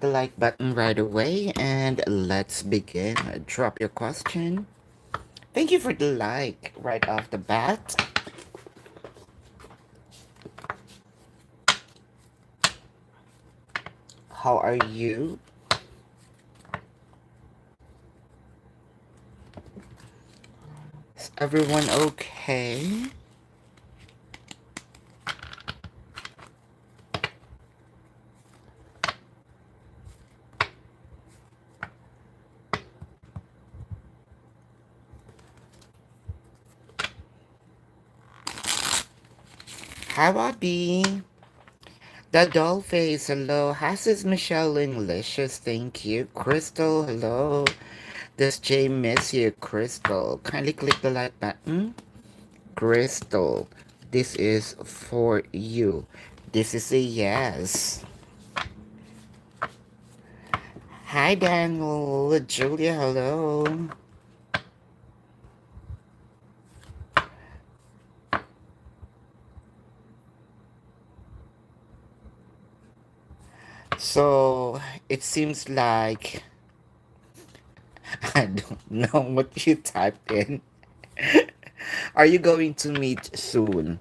The like button right away and let's begin. Drop your question. Thank you for the like right off the bat. How are you? Is everyone okay? Hi, Bobby. The doll face, hello. Hasses Michelle English's, thank you. Crystal, hello. Does Jay miss you, Crystal? Kindly click the like button. Crystal, this is for you. This is a yes. Hi, Daniel. Julia, hello. So, it seems like I don't know what you typed in. Are you going to meet soon?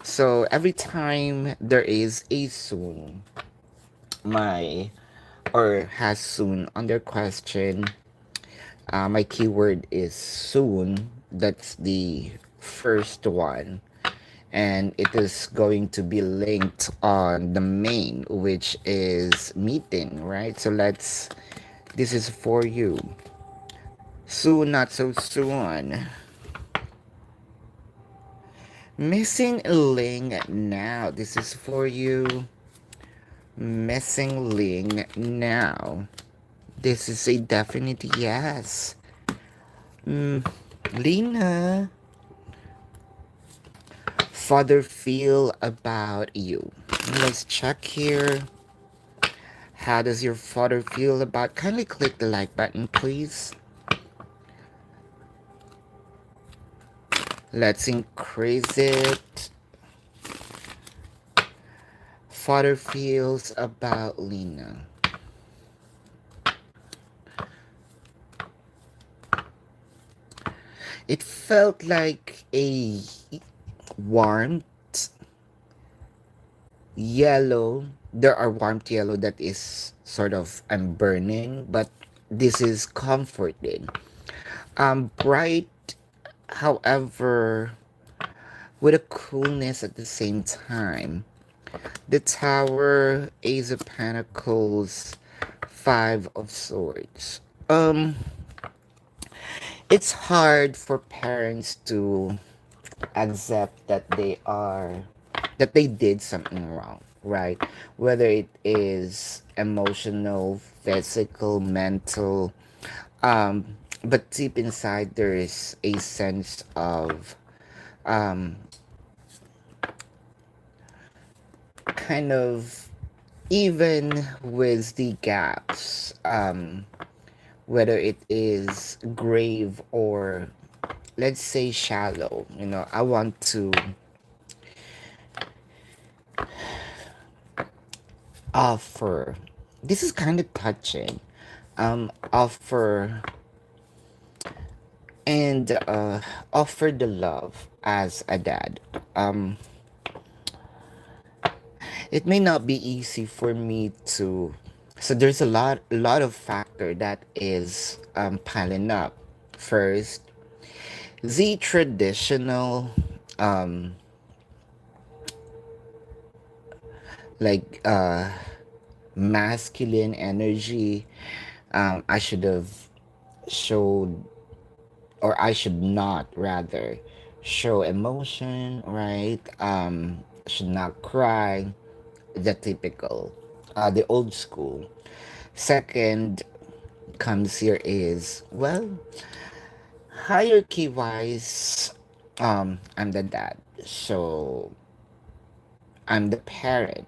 So, every time there is a soon, my or has soon on their question, my keyword is soon. That's the first one. And it is going to be linked on the main, which is meeting, right? So this is for you. Soon, not so soon. Missing link now. This is for you. Missing link now. This is a definite yes. Lena, father feel about you. Let's check here. How does your father feel about? Kindly click the like button, please. Let's increase it. Father feels about Lena. It felt like a warmth yellow. There are warmth yellow that is sort of burning, but this is comforting. Bright, however, with a coolness at the same time. The Tower, Ace of Pentacles, Five of Swords. It's hard for parents to accept that they did something wrong, right? Whether it is emotional, physical, mental, but deep inside there is a sense of um, kind of even with the gaps, whether it is grave or let's say shallow, I want to offer, this is kind of touching, offer and offer the love as a dad. It may not be easy for me to, so there's a lot of factor that is piling up. First, the traditional um like masculine energy. I should have showed, or I should not rather show emotion, right? Should not cry, the typical, the old school. Second comes here is, well, hierarchy wise, I'm the dad, so I'm the parent.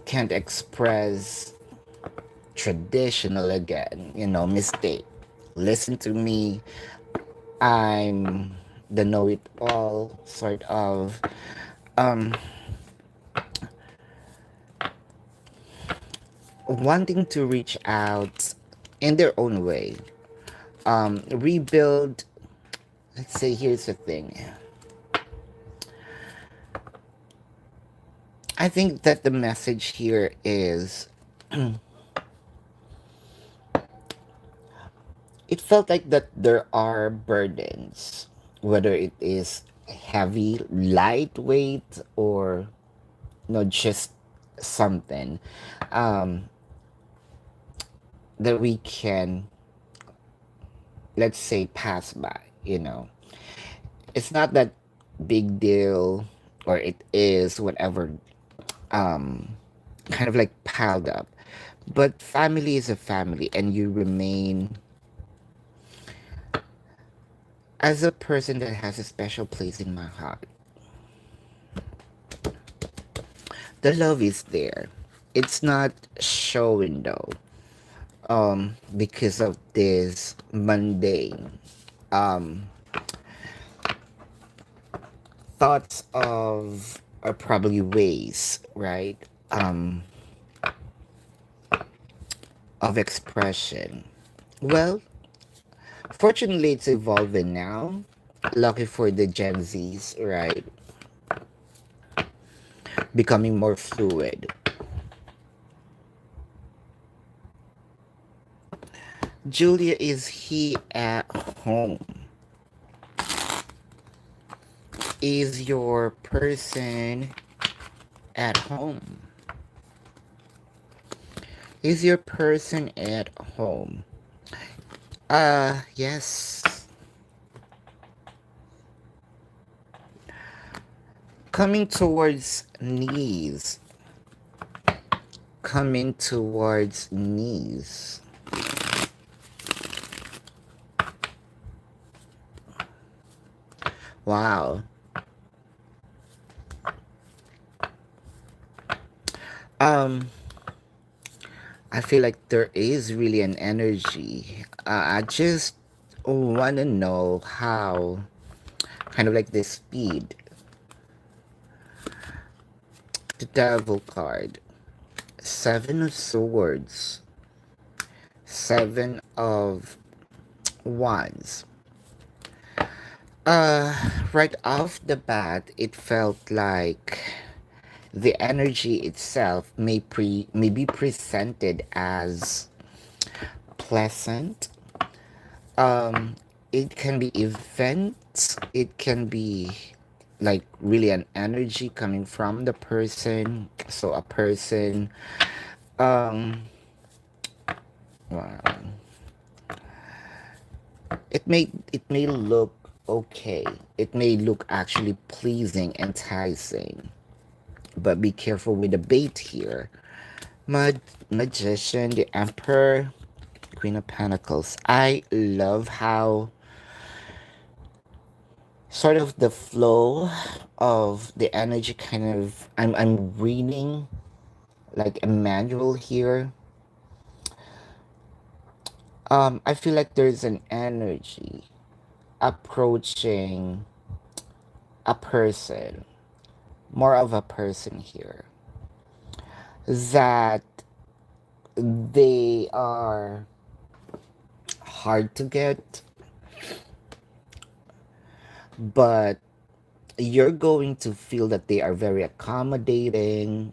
Can't express traditional again, mistake. Listen to me. I'm the know it all sort of. Um, wanting to reach out in their own way, rebuild. Let's say, here's the thing. I think that the message here is it felt like that there are burdens, whether it is heavy, lightweight, or just something um, that we can, let's say, pass by. It's not that big deal, or it is whatever, um, kind of like piled up. But family is a family, and you remain as a person that has a special place in my heart. The love is there. It's not showing though, because of this mundane um, thoughts of, or probably ways, right? Of expression. Well, fortunately, it's evolving now. Lucky for the Gen Zs, right? Becoming more fluid. Julia, is he at home? Is your person at home? Is your person at home? Yes. Coming towards knees. Coming towards knees. Wow. Um, I feel like there is really an energy. I just want to know how, kind of like the speed. The Devil card. Seven of Swords. Seven of Wands. Right off the bat, it felt like the energy itself may be presented as pleasant. Um, it can be events. It can be like really an energy coming from the person. So a person, um, wow, it may look okay. It may look actually pleasing, enticing, but be careful with the bait here. Magician, the Emperor, Queen of Pentacles. I love how sort of the flow of the energy kind of, I'm reading like a manual here. I feel like there's an energy approaching a person, more of a person here, that they are hard to get, but you're going to feel that they are very accommodating.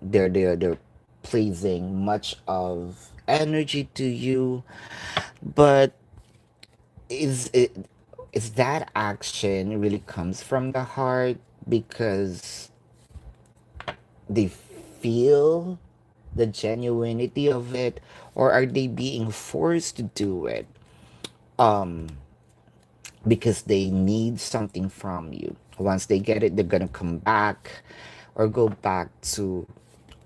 They're placing much of energy to you, but is it is that action really comes from the heart because they feel the genuinity of it, or are they being forced to do it um because they need something from you? Once they get it, they're gonna come back or go back to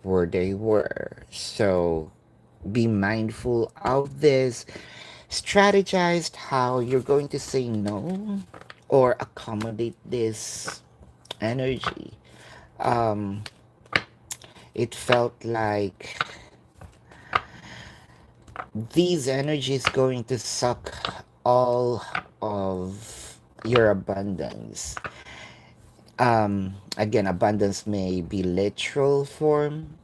where they were. So be mindful of this. Strategize how you're going to say no or accommodate this energy. Um, it felt like these energies going to suck all of your abundance. Again, abundance may be literal form,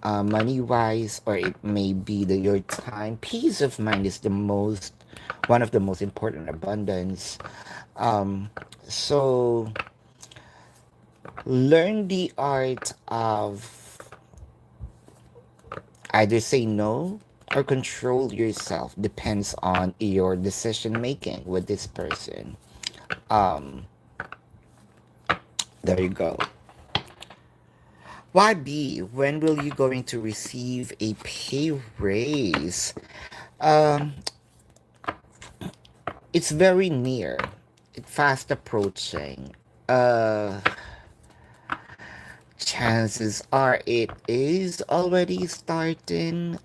money wise, or it may be your time. Peace of mind is the most one of the most important abundance. Um, so learn the art of either say no or control yourself, depends on your decision making with this person. Um, there you go. Why be? When will you going to receive a pay raise? Um, it's very near. It's fast approaching. Uh, Chances are it is already starting.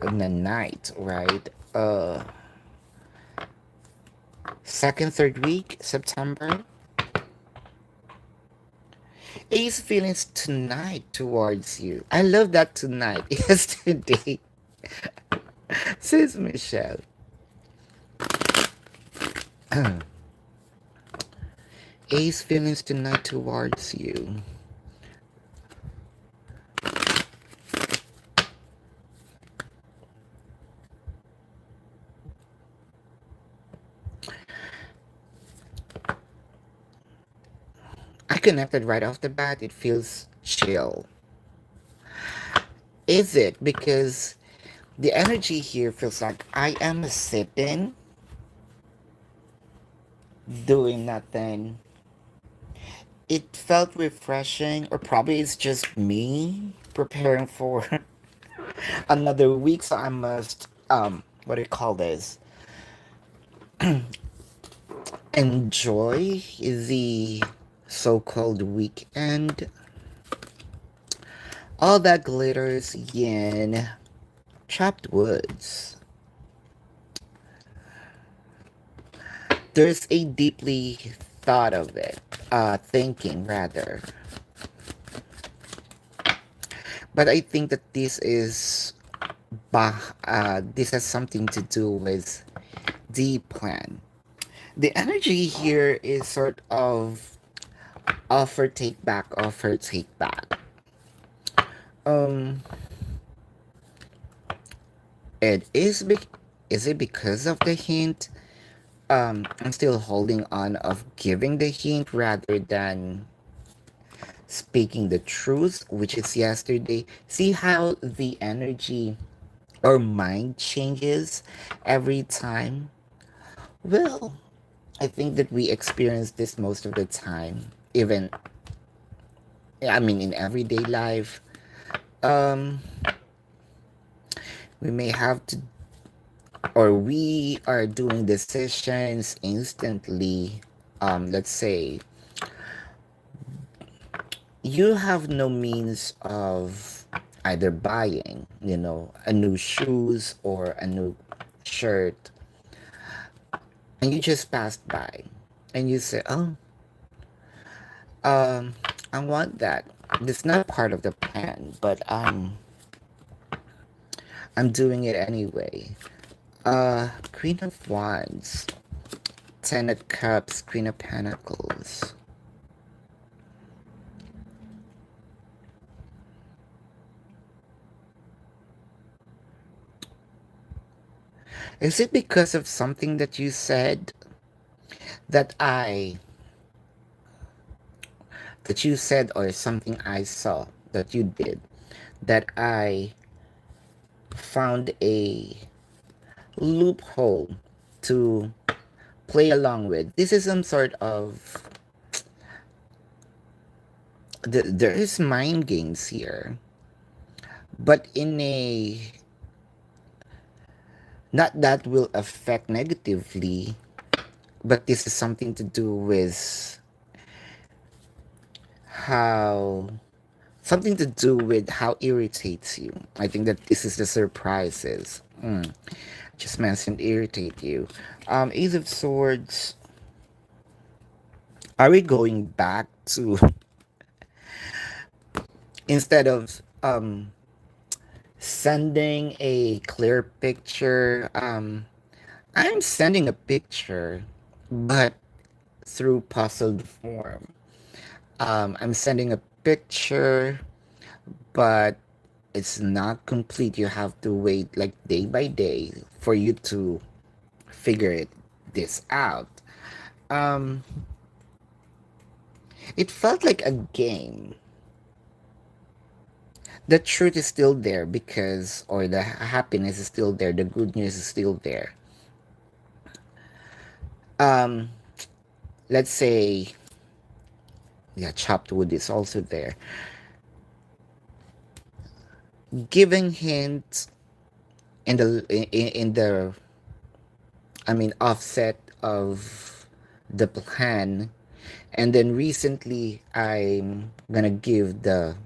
In the night, right? Second, third week, September. Ace feelings tonight towards you. I love that tonight. Yesterday, says Michelle. Ace feelings tonight towards you. I connected right off the bat. It feels chill. Is it because the energy here feels like I am sitting, doing nothing? It felt refreshing, or probably it's just me preparing for another week, so I must what do you call this? Enjoy the so-called weekend. All that glitters in chopped woods. There's a deeply thought of it, thinking rather. But I think that this has something to do with the plan. The energy here is sort of offer take back, offer take back. Um, it is it because of the hint? I'm still holding on of giving the hint rather than speaking the truth, which is yesterday. See how the energy or mind changes every time? Well, I think that we experience this most of the time, even, I mean, in everyday life. Um, we may have to, or we are doing decisions instantly. Let's say you have no means of either buying, a new shoes or a new shirt, and you just passed by, and you say, "Oh, um, I want that." It's not part of the plan, but I'm doing it anyway. Queen of Wands, Ten of Cups, Queen of Pentacles. Is it because of something that you said that I that you said, or something I saw that you did, that I found a loophole to play along with? This is some sort of there is mind games here, but in a not that will affect negatively, but this is something to do with how how irritates you. I think that this is the surprises. Just mentioned irritate you. Ace of Swords. Are we going back to instead of sending a clear picture? I'm sending a picture, but through puzzled form. I'm sending a picture, but it's not complete. You have to wait like day by day for you to figure this out. Um, it felt like a game. The truth is still there because, or the happiness is still there. The good news is still there. Um, let's say, yeah, chopped wood is also there. Giving hints in the offset of the plan, and then recently I'm gonna give the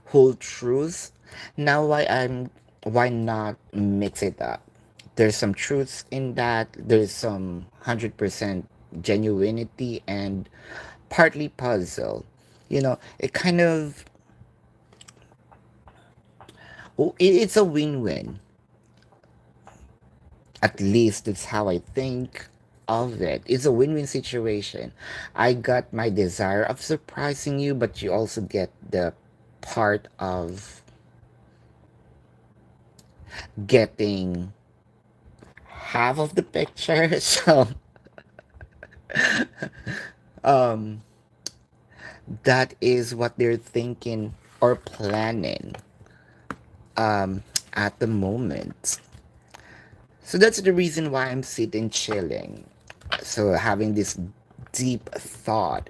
whole truth. Now why not mix it up? There's some truths in that. There's some 100% genuinity and partly puzzle. It kind of, it's a win-win. At least that's how I think of it. It's a win-win situation. I got my desire of surprising you, but you also get the part of getting half of the picture. So um that is what they're thinking or planning at the moment. So that's the reason why I'm sitting chilling. So having this deep thought.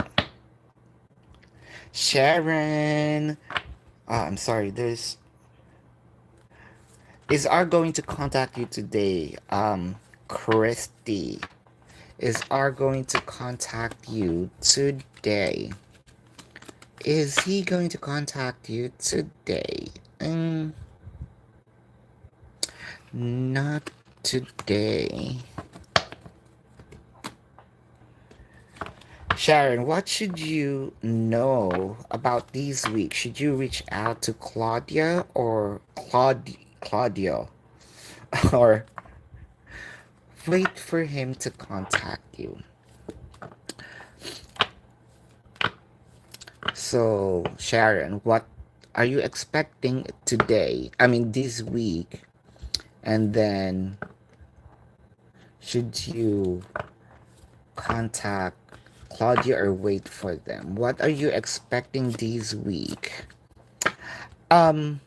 Sharon, I'm sorry, there's is R going to contact you today? Christy. Is R going to contact you today? Is he going to contact you today? Not today. Sharon, what should you know about these weeks? Should you reach out to Claudia or Claudio? Or wait for him to contact you? So, Sharon, what are you expecting today? I mean, this week. And then, should you contact Claudia or wait for them? What are you expecting this week? Um,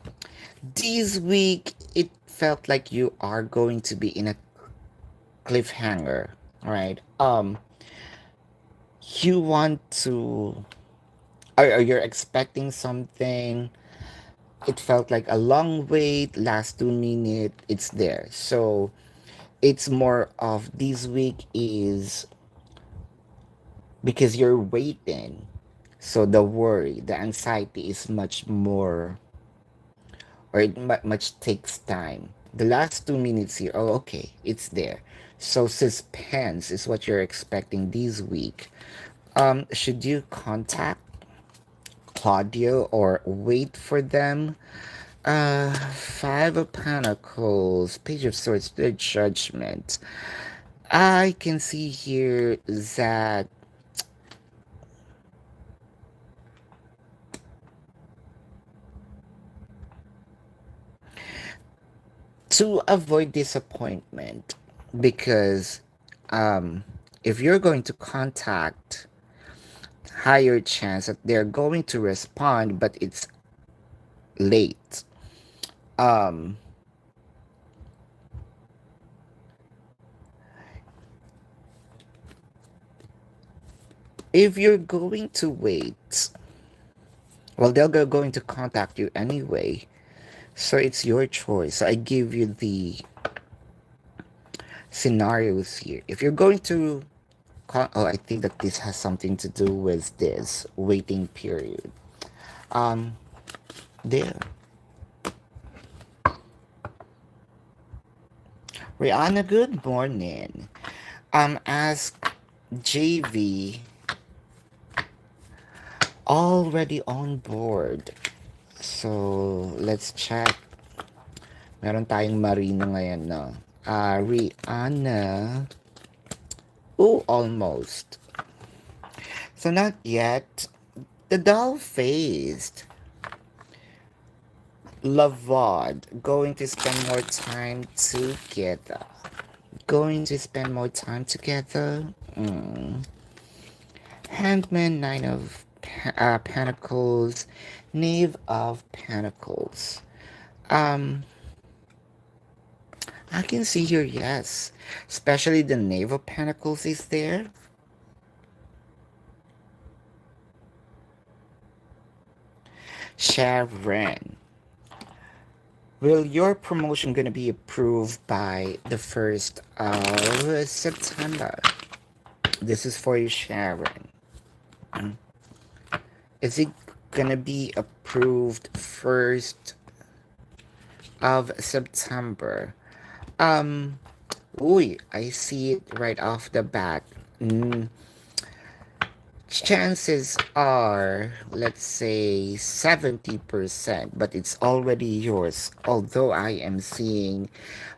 this week, it felt like you are going to be in a cliffhanger, right? You want to, or you're expecting something. It felt like a long wait, last 2 minutes, it's there. So it's more of this week is because you're waiting. So the worry, the anxiety is much more, or it much takes time. The last 2 minutes here, oh, okay, it's there. So suspense is what you're expecting this week. Should you contact Claudio or wait for them? Five of Pentacles, Page of Swords, the Judgment. I can see here that to avoid disappointment, because if you're going to contact, higher chance that they're going to respond, but it's late. Um, if you're going to wait, well, they're going to contact you anyway. So it's your choice. I give you the scenarios here. If you're going to, oh, I think that this has something to do with this waiting period. Um, there. Rihanna, good morning. Ask JV already on board. So, let's check. Meron tayong Marino ngayon, no? Rihanna. Oh, almost. So not yet. The doll faced Lavard going to spend more time together. Going to spend more time together. Handman, Nine of Pentacles, Knave of Pentacles. Um, I can see here, yes. Especially the Knave of Pentacles is there. Sharon. Will your promotion gonna be approved by the 1st of September? This is for you, Sharon. Is it gonna be approved 1st of September? Um, Ooh, I see it right off the bat. Mm, Chances are, let's say 70%, but it's already yours. Although I am seeing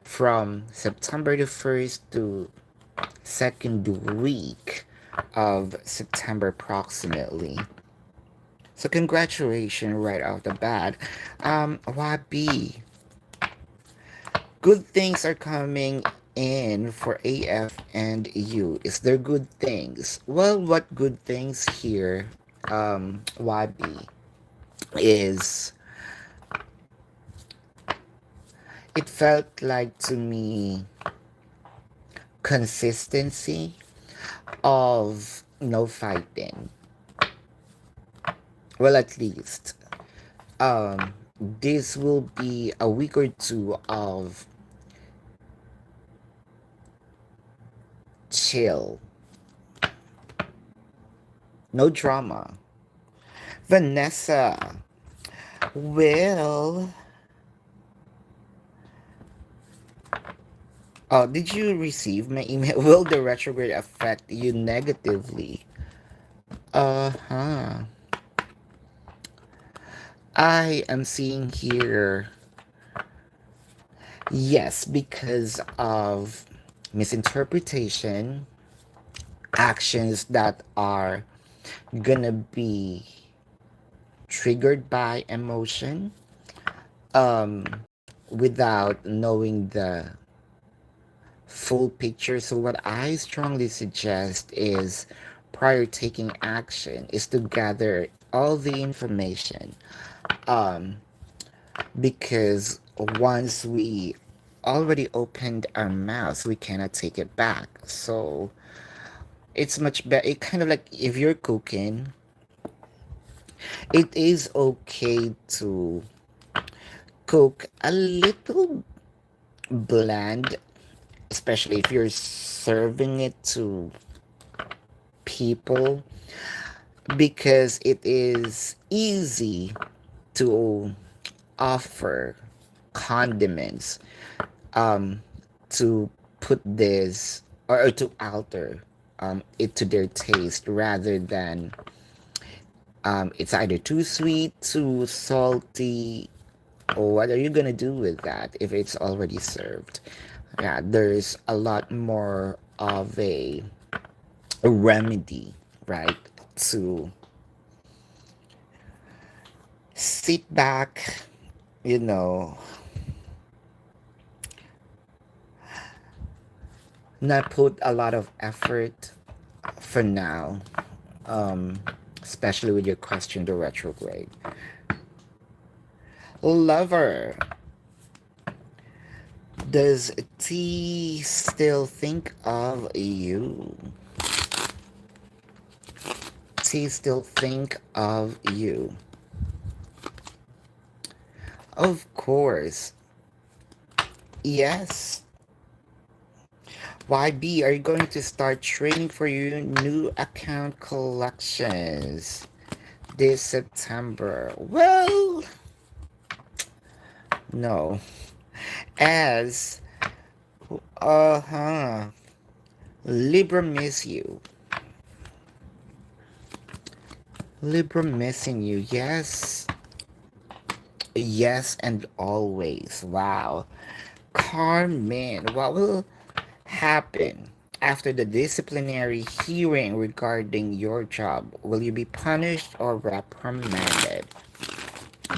from September the 1st to 2nd week of September approximately. So congratulations right off the bat. YB, good things are coming in for AF and you. Is there good things? Well, what good things here, YB, is it felt like to me consistency of no fighting. Well, at least this will be a week or two of chill, no drama. Vanessa, well, oh, did you receive my email? Will the retrograde affect you negatively? Uh-huh. I am seeing here, yes, because of misinterpretation, actions that are gonna be triggered by emotion, um, without knowing the full picture. So what I strongly suggest is prior taking action is to gather all the information, um, because once we already opened our mouths we cannot take it back. So it's much better, it kind of like if you're cooking, it is okay to cook a little bland, especially if you're serving it to people, because it is easy to offer condiments, um, to put this, or to alter it to their taste, rather than it's either too sweet, too salty, or what are you gonna do with that if it's already served? Yeah, there's a lot more of a remedy, right? To sit back, you know, not put a lot of effort for now, um, especially with your question, the retrograde. Lover, does T still think of you? T still think of you? Of course. Yes. YB, are you going to start training for your new account collections this September? Well, no. As, uh-huh, Libra miss you. Libra missing you, yes. Yes, and always. Wow. Carmen, what will happen? After the disciplinary hearing regarding your job, will you be punished or reprimanded?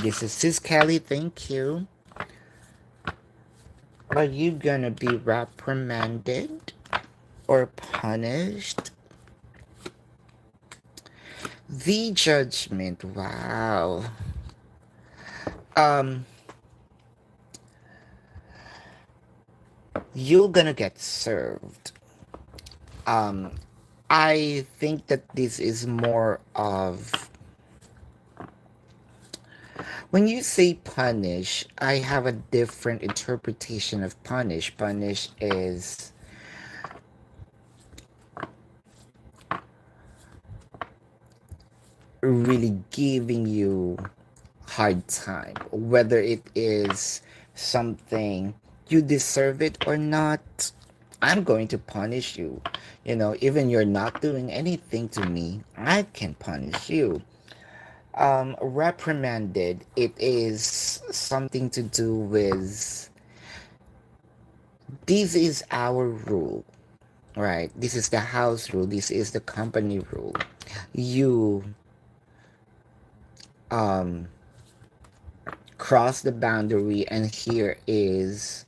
This is Sis Kelly. Thank you. Are you gonna be reprimanded or punished? The judgment. Wow. Um, you're gonna get served. Um, I think that this is more of when you say punish, I have a different interpretation of punish. Punish is really giving you hard time, whether it is something you deserve it or not. I'm going to punish you. Even you're not doing anything to me, I can punish you. Reprimanded, it is something to do with this is our rule, right? This is the house rule, this is the company rule. You um cross the boundary, and here is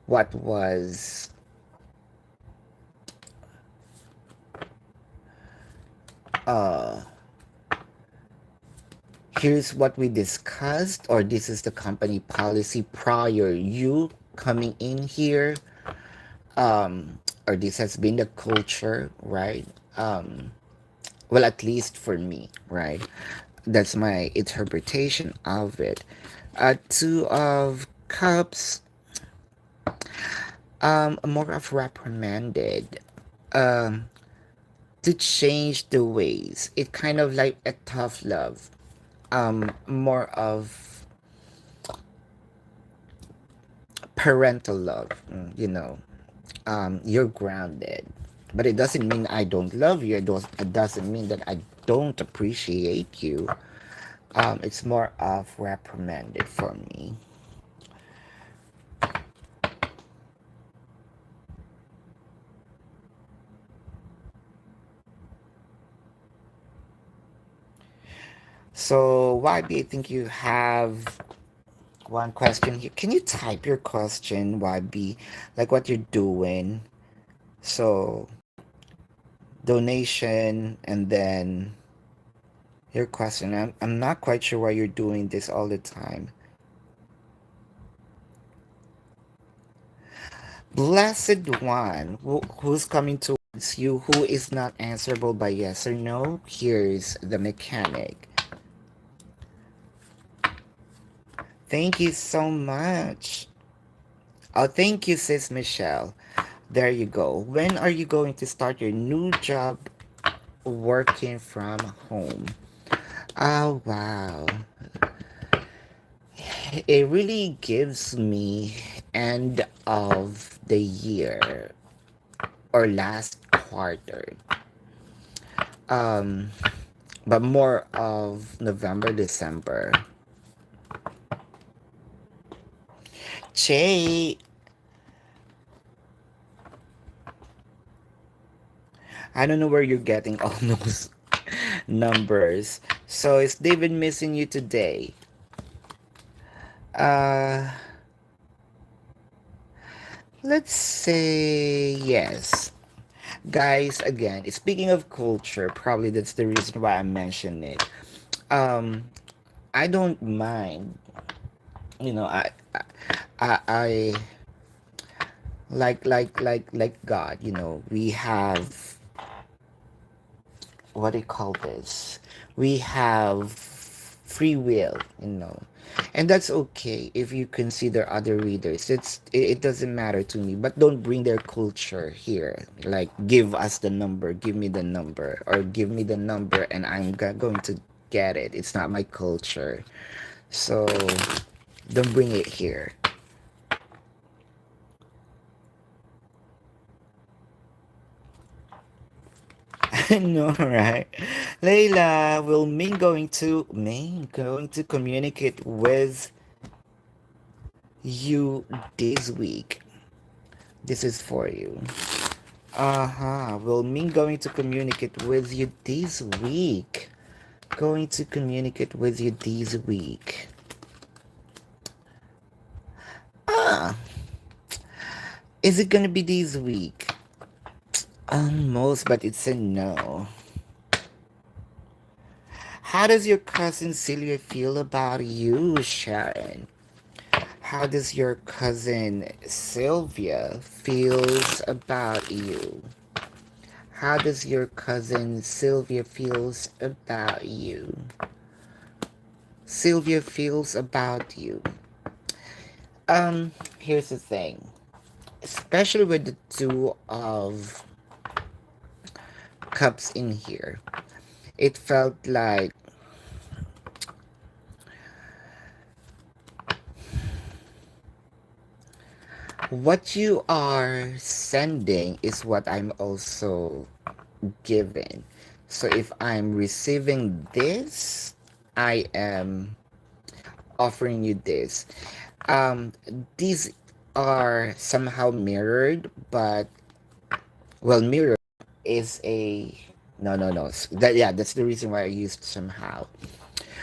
what was uh here's what we discussed, or this is the company policy prior you coming in here, or this has been the culture, right? Well, at least for me, right? That's my interpretation of it. Two of cups, more of reprimanded, um to change the ways. It kind of like a tough love, more of parental love. You're grounded, but it doesn't mean I don't love you. It doesn't mean that I don't appreciate you. It's more of reprimanded for me. So why do you think you have one question here? Can you type your question, YB, like what you're doing? So donation, and then your question. I'm not quite sure why you're doing this all the time. Blessed one, who's coming towards you, who is not answerable by yes or no, here's the mechanic. Thank you so much. Oh, thank you, Sis Michelle. There you go. When are you going to start your new job working from home? Oh, wow. It really gives me end of the year or last quarter. Um, but more of November, December. Che, I don't know where you're getting all those numbers. So is David missing you today? Uh, let's say yes. Guys, again, speaking of culture, probably that's the reason why I mentioned it. Um, I don't mind. You know, I like God. We have, what do you call this? We have free will. And that's okay if you consider other readers. It doesn't matter to me, but don't bring their culture here. Like, give us the number, give me the number, or give me the number, and I'm going to get it. It's not my culture, so don't bring it here. I know, right? Layla, will Ming going to communicate with you this week? This is for you. Uh-huh. Well, me going to communicate with you this week. Going to communicate with you this week. Ah, is it gonna be this week? Almost, but it's a no. How does your cousin Celia feel about you, Sharon? How does your cousin Sylvia feels about you? How does your cousin Sylvia feels about you? Sylvia feels about you. Here's the thing. Especially with the two of cups in here. It felt like what you are sending is what I'm also giving. So if I'm receiving this, I am offering you this. Um, these are somehow mirrored, but well, mirror is a no. That yeah, that's the reason why I used somehow.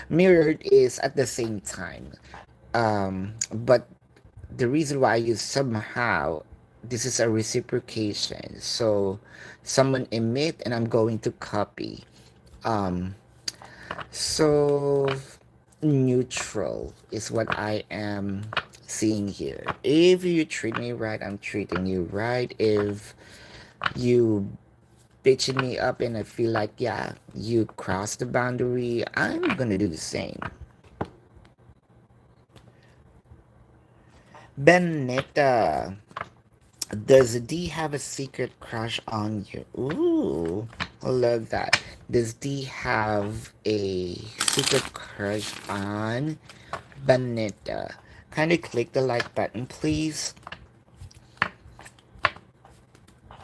Mirrored is at the same time. But the reason why I use somehow, this is a reciprocation. So someone emit and I'm going to copy. Um, so neutral is what I am seeing here. If you treat me right, I'm treating you right. If you bitching me up and I feel like, yeah, you crossed the boundary, I'm gonna do the same. Benetta, does D have a secret crush on you? Ooh, I love that. Does D have a secret crush on Benetta? Kindly click the like button, please.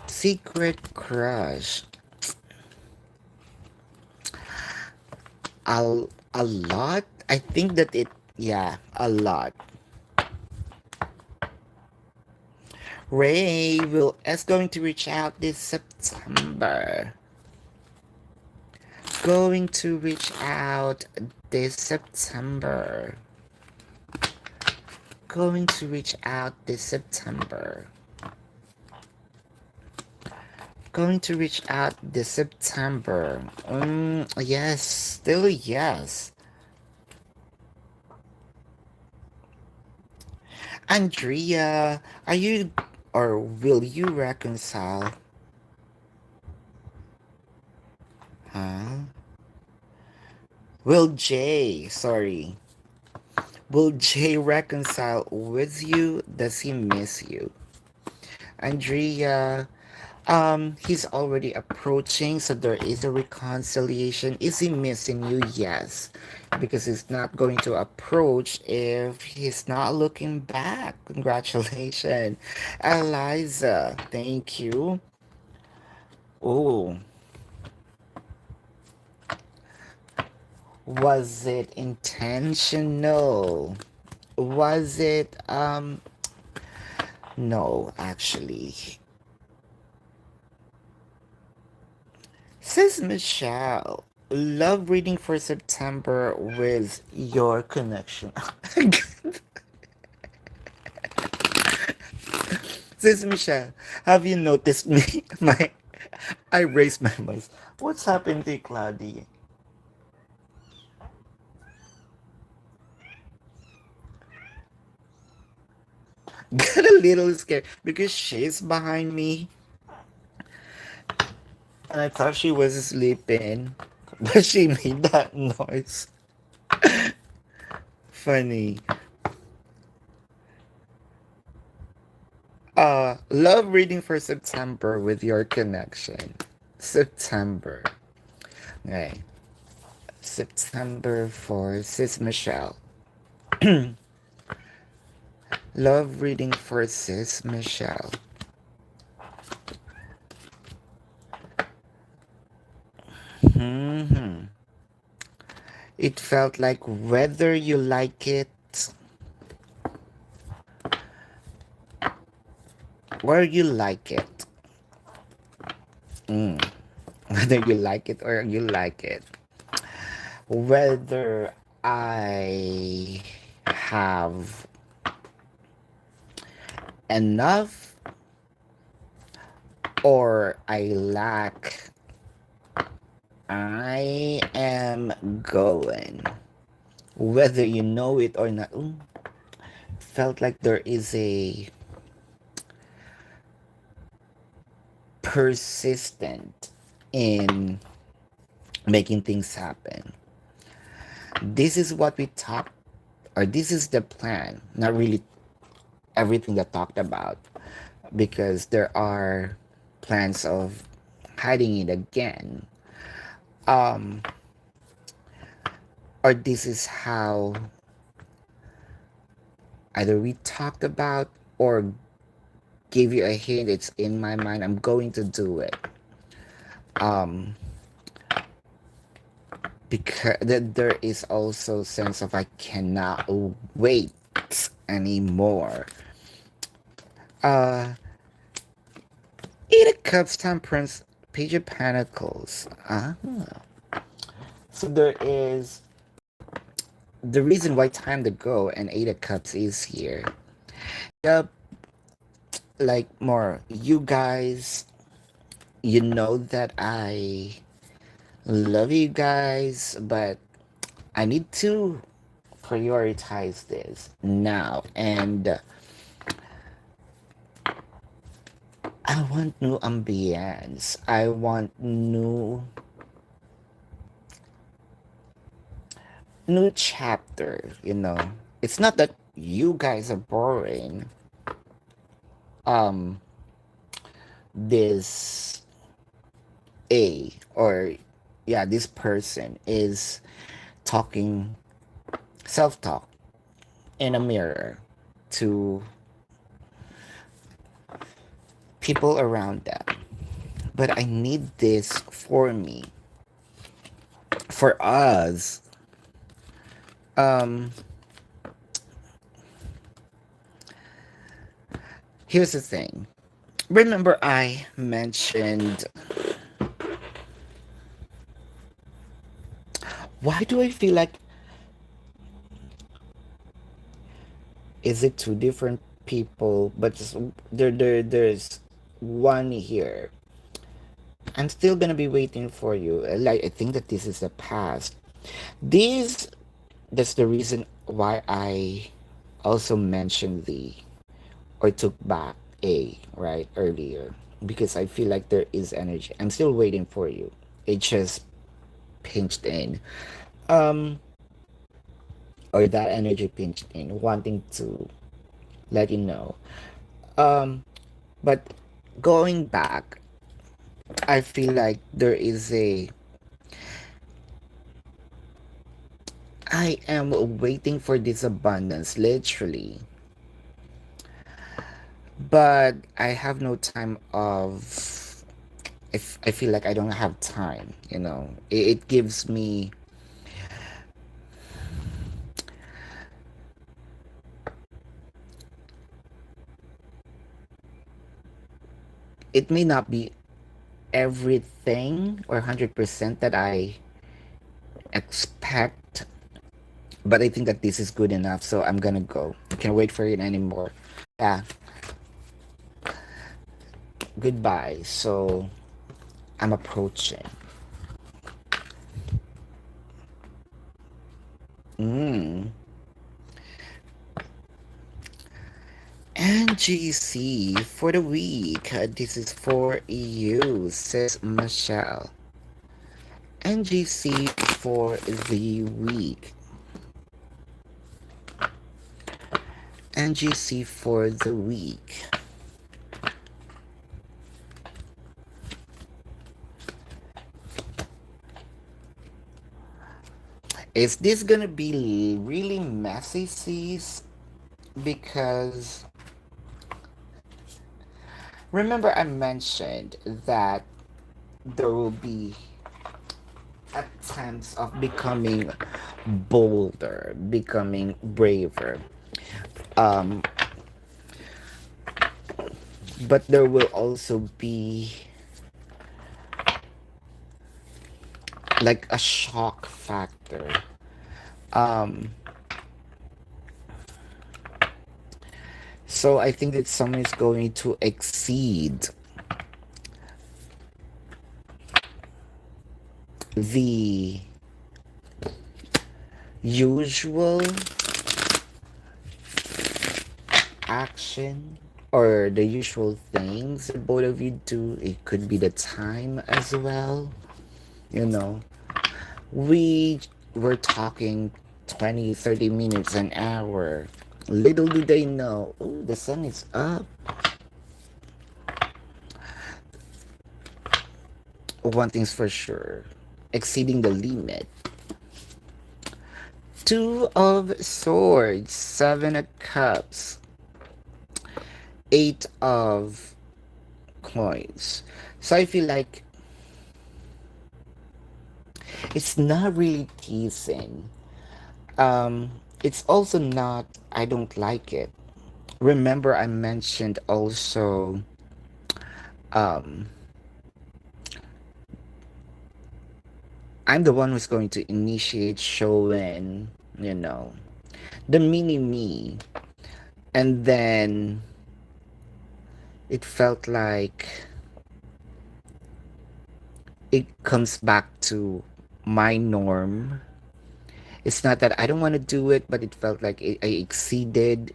Secret crush. A, a lot? I think that yeah, a lot. Ray will is going to reach out this September. Going to reach out this September. Going to reach out this September. Going to reach out this September. Yes, still yes. Andrea, are you or will you reconcile? Huh? Will Jay, sorry. Will Jay reconcile with you? Does he miss you? Andrea, he's already approaching, so there is a reconciliation. Is he missing you? Yes. Because he's not going to approach if he's not looking back. Congratulations. Eliza, thank you. Oh, was it intentional? Was it no, actually. Says Michelle. Love reading for September with your connection. Says Michelle, have you noticed me? I raised my voice. What's happened to you, Claudia? Got a little scared because she's behind me and I thought she was sleeping. But she made that noise. Funny. Love reading for September with your connection. September. Okay. September for Sis Michelle. Love reading for Sis Michelle. Hmm. It felt like whether you like it or you like it. whether you like it or you like it, whether I have enough or I lack, I am going. Whether you know it or not. Ooh, felt like there is a persistent in making things happen. This is what we talked, or this is the plan. Not really everything that talked about, because there are plans of hiding it again. Um, or this is how either we talked about or gave you a hint. It's in my mind. I'm going to do it. Um, because there is also sense of I cannot wait anymore. Uh, Eight of Cups, Temperance, Page of Pentacles. So there is the reason why time to go and Eight of Cups is here. Yep, like more you guys, you know that I love you guys, but I need to prioritize this now, and I want new ambience. I want new chapter, you know. It's not that you guys are boring. Um this A, or yeah, this person is talking self-talk in a mirror to people around them. But I need this for me, for us. Um, Here's the thing. Remember, I mentioned, why do I feel like, is it two different people? But just, there's one here. I'm still gonna be waiting for you. Like, I think that this is the past. This That's the reason why I also mentioned the, or took back A, right, earlier, because I feel like there is energy. I'm still waiting for you. It just pinched in. Um, or that energy pinched in, wanting to let you know. Um, but going back, I feel like there is a, I am waiting for this abundance, literally. But I have no time of, if I feel like I don't have time, you know. It gives me, it may not be everything or 100% that I expect, but I think that this is good enough, so I'm gonna go. I can't wait for it anymore. Yeah, goodbye. So I'm approaching. Mm. NGC for the week. This is for you, says Michelle. NGC for the week. NGC for the week. Is this gonna be really messy, sis? Because remember, I mentioned that there will be attempts of becoming bolder, becoming braver. Um, but there will also be like a shock factor. Um, so I think that someone is going to exceed the usual action or the usual things that both of you do. It could be the time as well. You know, we were talking 20, 30 minutes, an hour. Little do they know, oh, the sun is up. One thing's for sure, exceeding the limit. Two of swords, seven of cups, eight of coins. So I feel like it's not really teasing. It's also not, I don't like it. Remember, I mentioned also, um, I'm the one who's going to initiate showing, you know, the mini me. And then it felt like it comes back to my norm. It's not that I don't want to do it, but it felt like I exceeded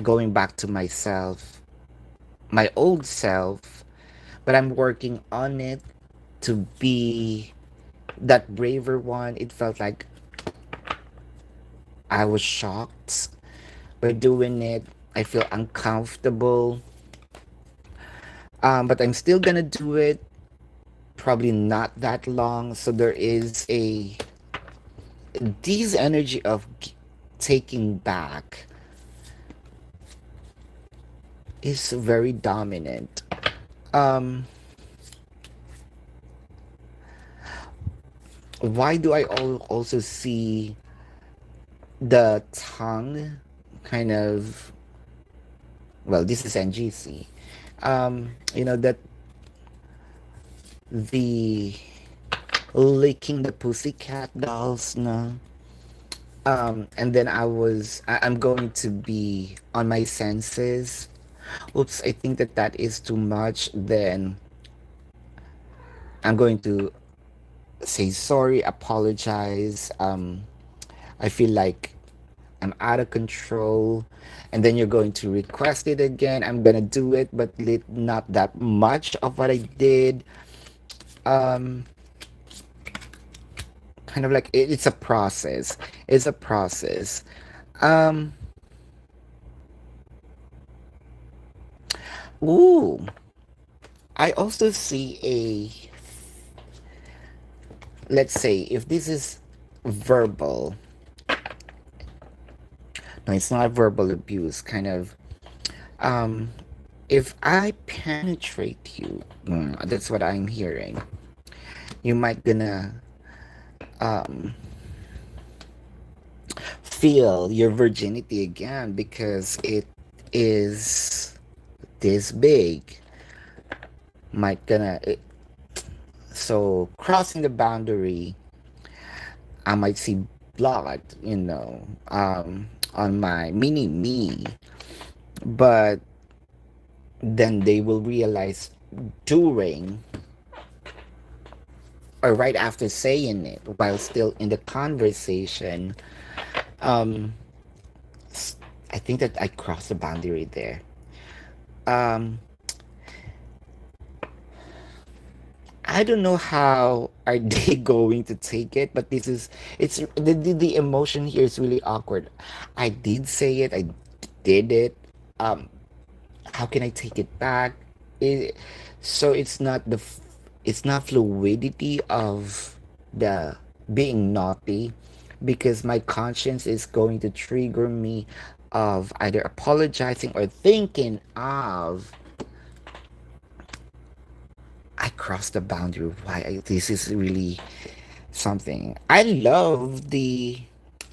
going back to myself, my old self. But I'm working on it to be that braver one. It felt like I was shocked by doing it. I feel uncomfortable. But I'm still gonna do it. Probably not that long. So there is a this energy of taking back is very dominant. Um, why do I also see the tongue kind of, well, this is NGC. You know, that the licking the pussycat dolls, no? And then I'm going to be on my senses. Oops, I think that that is too much. Then I'm going to say sorry, apologize. I feel like I'm out of control. And then you're going to request it again. I'm gonna do it, but not that much of what I did. Um, Kind of like it's a process. It's a process. Um, ooh, I also see a, let's say, if this is verbal, no, it's not verbal abuse, kind of, um, if I penetrate you, that's what I'm hearing, you might gonna, um, feel your virginity again because it is this big. Might gonna, so crossing the boundary, I might see blood, on my mini me, but then they will realize during or right after saying it while still in the conversation. um I think that I crossed the boundary there. um I don't know how are they going to take it, but this is, it's the emotion here is really awkward. I did say it, I did it. How can I take it back? It, so it's not fluidity of the being naughty, because my conscience is going to trigger me of either apologizing or thinking of, I crossed the boundary. This is really something. I love the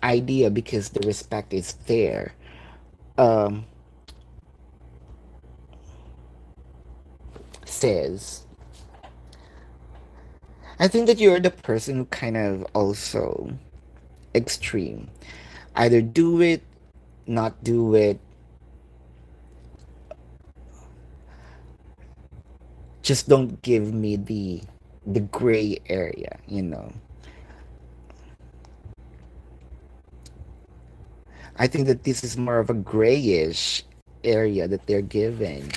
idea because the respect is there. Um, says I think that you're the person who kind of also extreme. Either do it, not do it, just don't give me the gray area. I think that this is more of a grayish area that they're giving.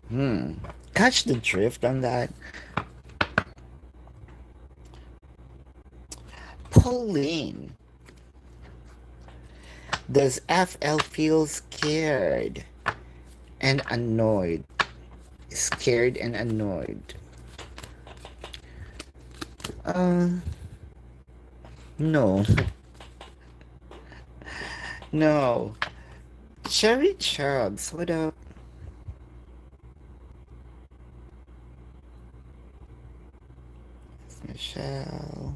Hmm. Catch the drift on that. Pauline, does FL feel scared and annoyed? Scared and annoyed. Uh, no. No. Cherry Chubs, what up? Michelle.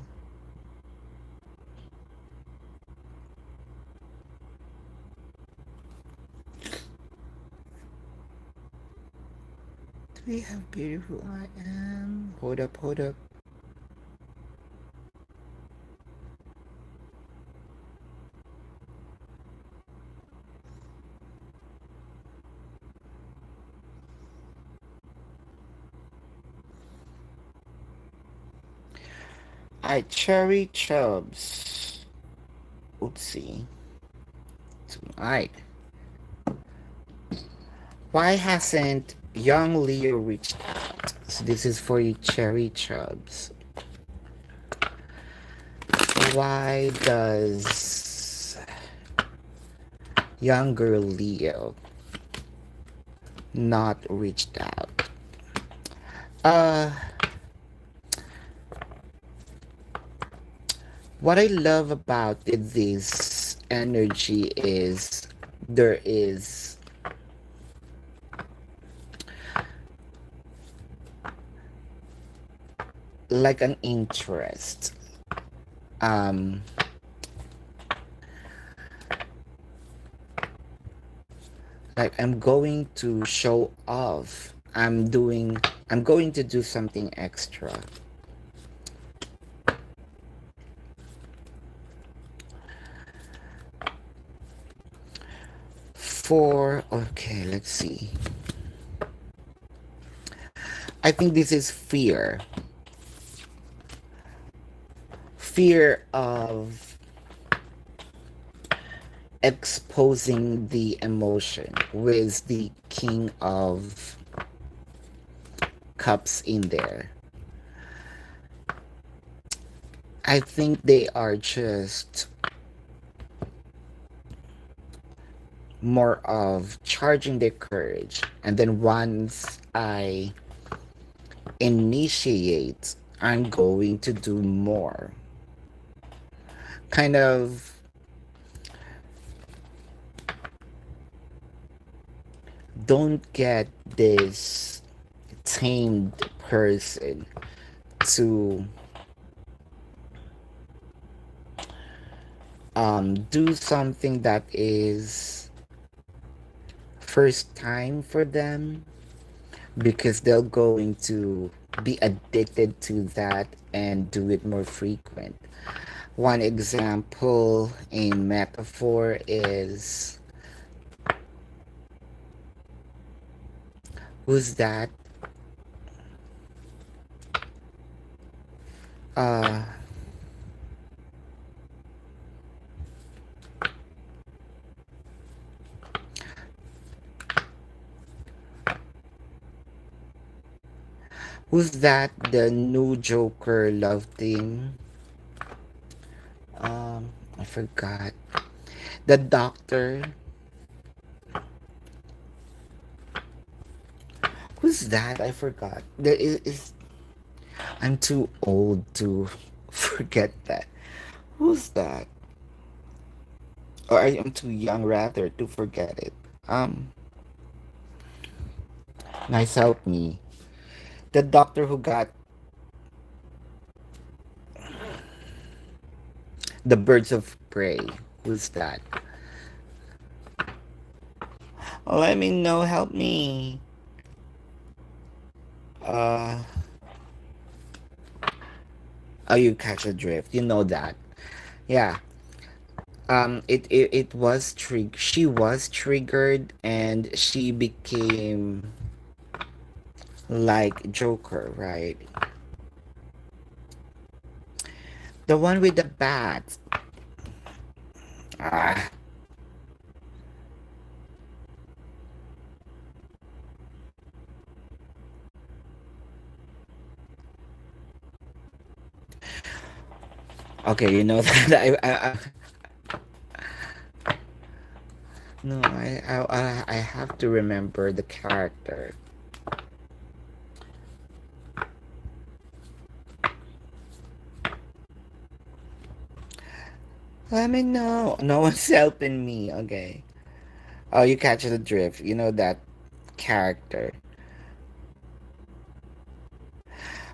Do we have beautiful I am? Hold up, hold up. I Cherry Chubs. Oopsie. Tonight. Why hasn't young Leo reached out? So this is for you, Cherry Chubs. Why does younger Leo not reached out? Uh, what I love about this energy is there is like an interest. Um, like I'm going to show off. I'm going to do something extra. Okay, let's see. I think this is fear. Fear of exposing the emotion with the King of Cups in there. I think they are just more of charging their courage. And then once I initiate, I'm going to do more. Kind of don't get this tamed person to do something that is first time for them, because they're going to be addicted to that and do it more frequent. One example in metaphor is, who's that? Uh, who's that? The new Joker love team. I forgot. The doctor. Who's that? I forgot. I'm too old to forget that. Who's that? Or I am too young rather to forget it. Um, Nice help me. The doctor who got the birds of prey. Who's that? Let me know. Help me. Uh, oh, you catch a drift. You know that. Yeah. It was she was triggered and she became like Joker, right? The one with the bat. Ah. Okay, you know that no, I have to remember the character. Let me know. No one's helping me. Okay. Oh, you catch the drift. You know that character.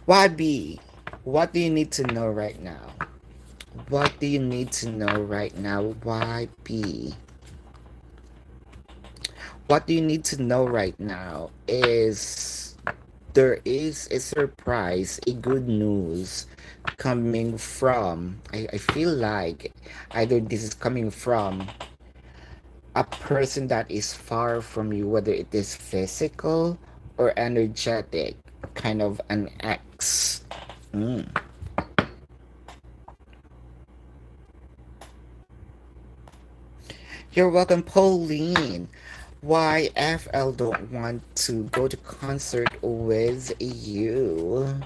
YB, what do you need to know right now? What do you need to know right now, YB? What do you need to know right now is there is a surprise, a good news coming from, I feel like either this is coming from a person that is far from you, whether it is physical or energetic, kind of an ex. Mm. You're welcome, Pauline. Why FL don't want to go to concert with you?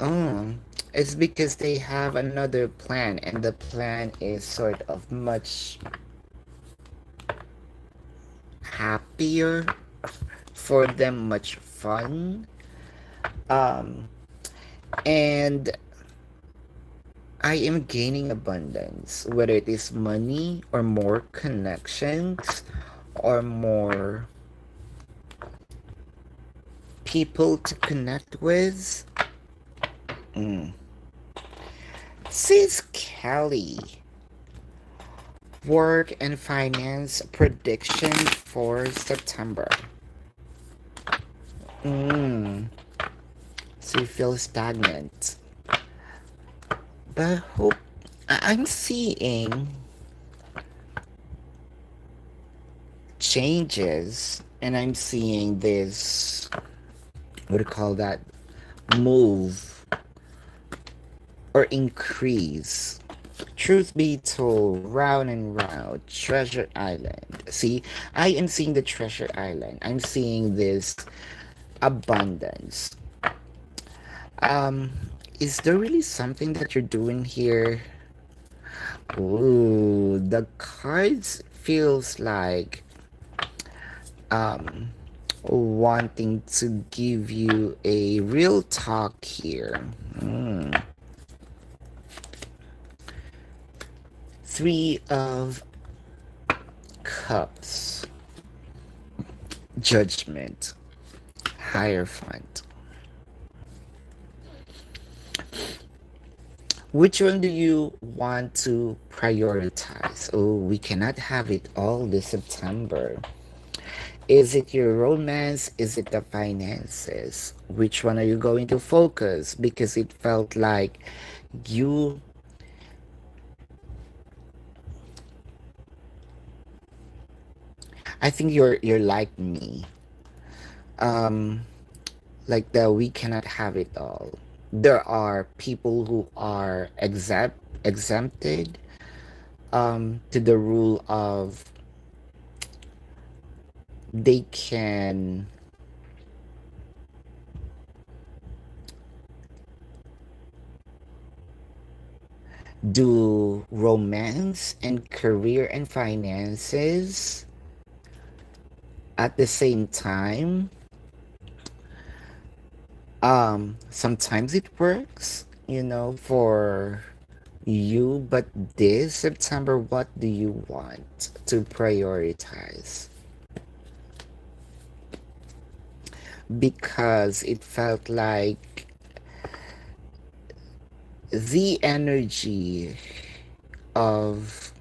Oh, it's because they have another plan, and the plan is sort of much happier for them, much fun. Um, and I am gaining abundance, whether it is money or more connections or more people to connect with. Mm. Sis Kelly, work and finance prediction for September. Mm. So you feel stagnant. But hope I'm seeing changes and I'm seeing this, what do you call that, move or increase. Truth be told, round and round, Treasure Island. See, I am seeing the Treasure Island. I'm seeing this abundance. Um, is there really something that you're doing here? Ooh, the cards feels like um wanting to give you a real talk here. Mm. Three of Cups, Judgment, Hierophant. Which one do you want to prioritize? Oh, we cannot have it all this September. Is it your romance? Is it the finances? Which one are you going to focus? Because it felt like you, I think you're like me. Um, like the we cannot have it all. There are people who are exempted to the rule of they can do romance and career and finances at the same time. Sometimes it works, for you, but this September, what do you want to prioritize? Because it felt like the energy of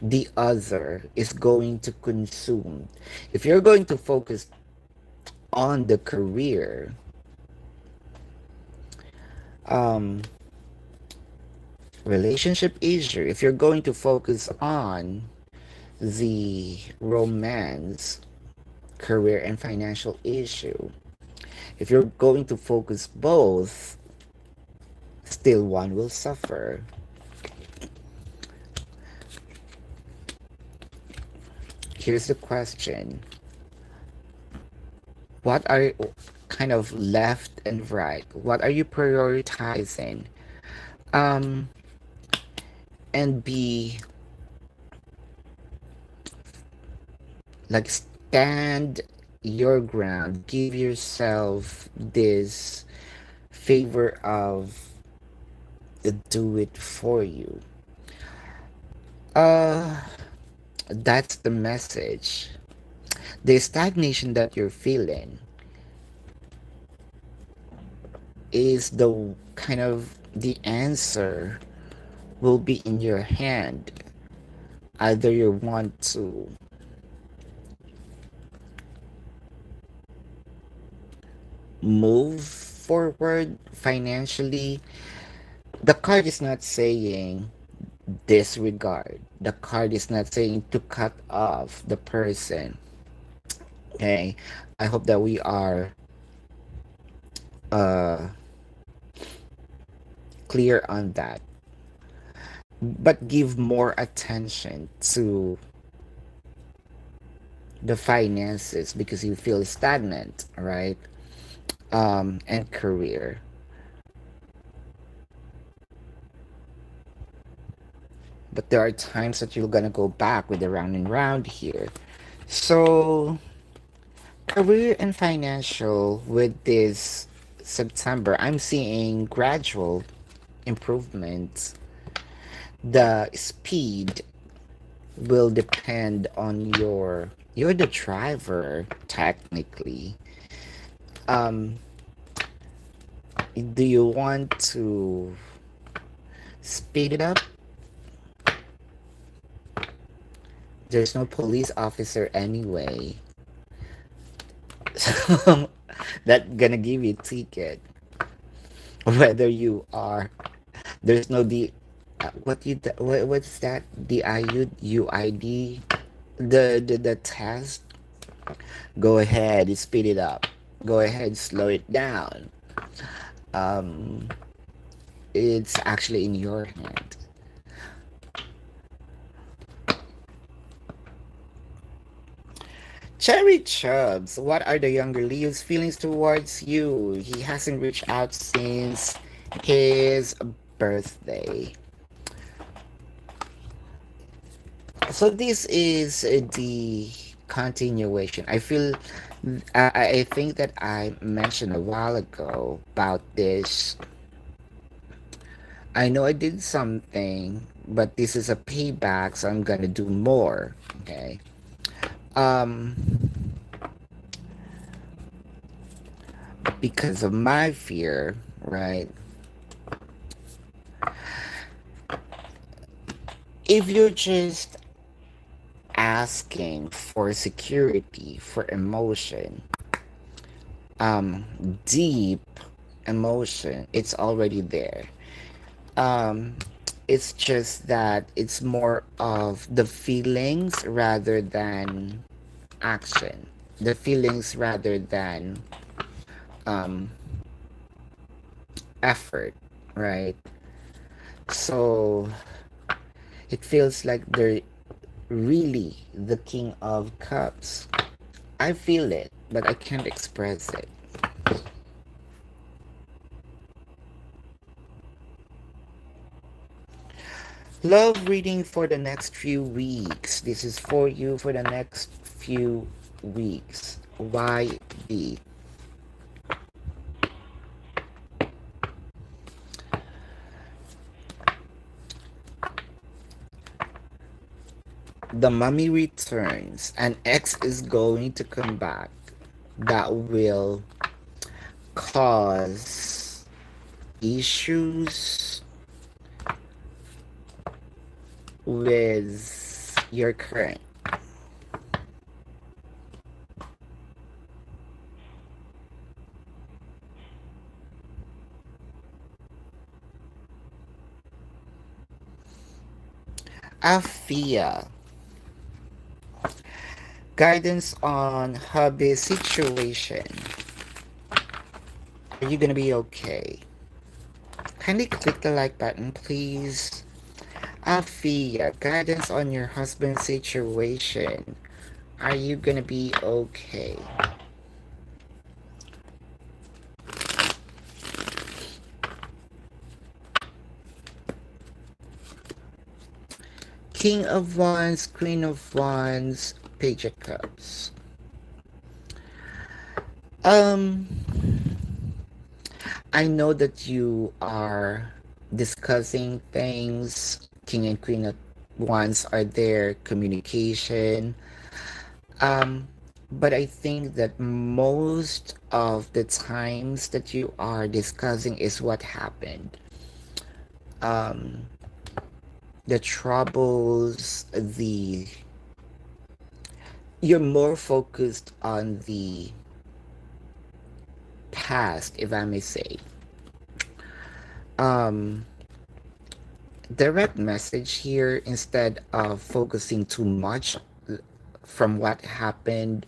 the other is going to consume. If you're going to focus on the career, um, relationship issue, if you're going to focus on the romance, career, and financial issue, if you're going to focus both, still one will suffer. Here's the question: what are kind of left and right? What are you prioritizing? Um, and be like stand your ground. Give yourself this favor of do it for you. Uh, that's the message. The stagnation that you're feeling is the kind of the answer will be in your hand. Either you want to move forward financially. The card is not saying disregard. The card is not saying to cut off the person. Okay. I hope that we are uh clear on that. But give more attention to the finances because you feel stagnant, right? And career. But there are times that you're gonna go back with the round and round here. So career and financial with this September, I'm seeing gradual improvements. The speed will depend on you're the driver technically. Um do you want to speed it up? There's no police officer anyway. So that gonna give you a ticket. Whether you are there's no what's that? The UID, the test. Go ahead, speed it up. Go ahead, slow it down. Um, it's actually in your hand. Cherry Chubs, what are the younger Leo's feelings towards you? He hasn't reached out since his birthday. So this is the continuation. I think that I mentioned a while ago about this. I know I did something, but this is a payback, so I'm gonna do more. Okay. Um, because of my fear, right? If you're just asking for security, for emotion, deep emotion, it's already there. Um, it's just that it's more of the feelings rather than action. The feelings rather than um, effort, right? So it feels like they're really the King of Cups. I feel it, but I can't express it. Love reading for the next few weeks. This is for you for the next few weeks. YB. The mummy returns. An ex is going to come back that will cause issues with your current. Afia, guidance on hobby situation. Are you gonna be okay? Kindly click the like button, please. Afia, guidance on your husband's situation. Are you gonna be okay? King of Wands, Queen of Wands, Page of Cups. Um, I know that you are discussing things. King and Queen of Wands are there, communication. Um, but I think that most of the times that you are discussing is what happened. Um, the troubles, the you're more focused on the past, if I may say. Um, direct message here instead of focusing too much from what happened.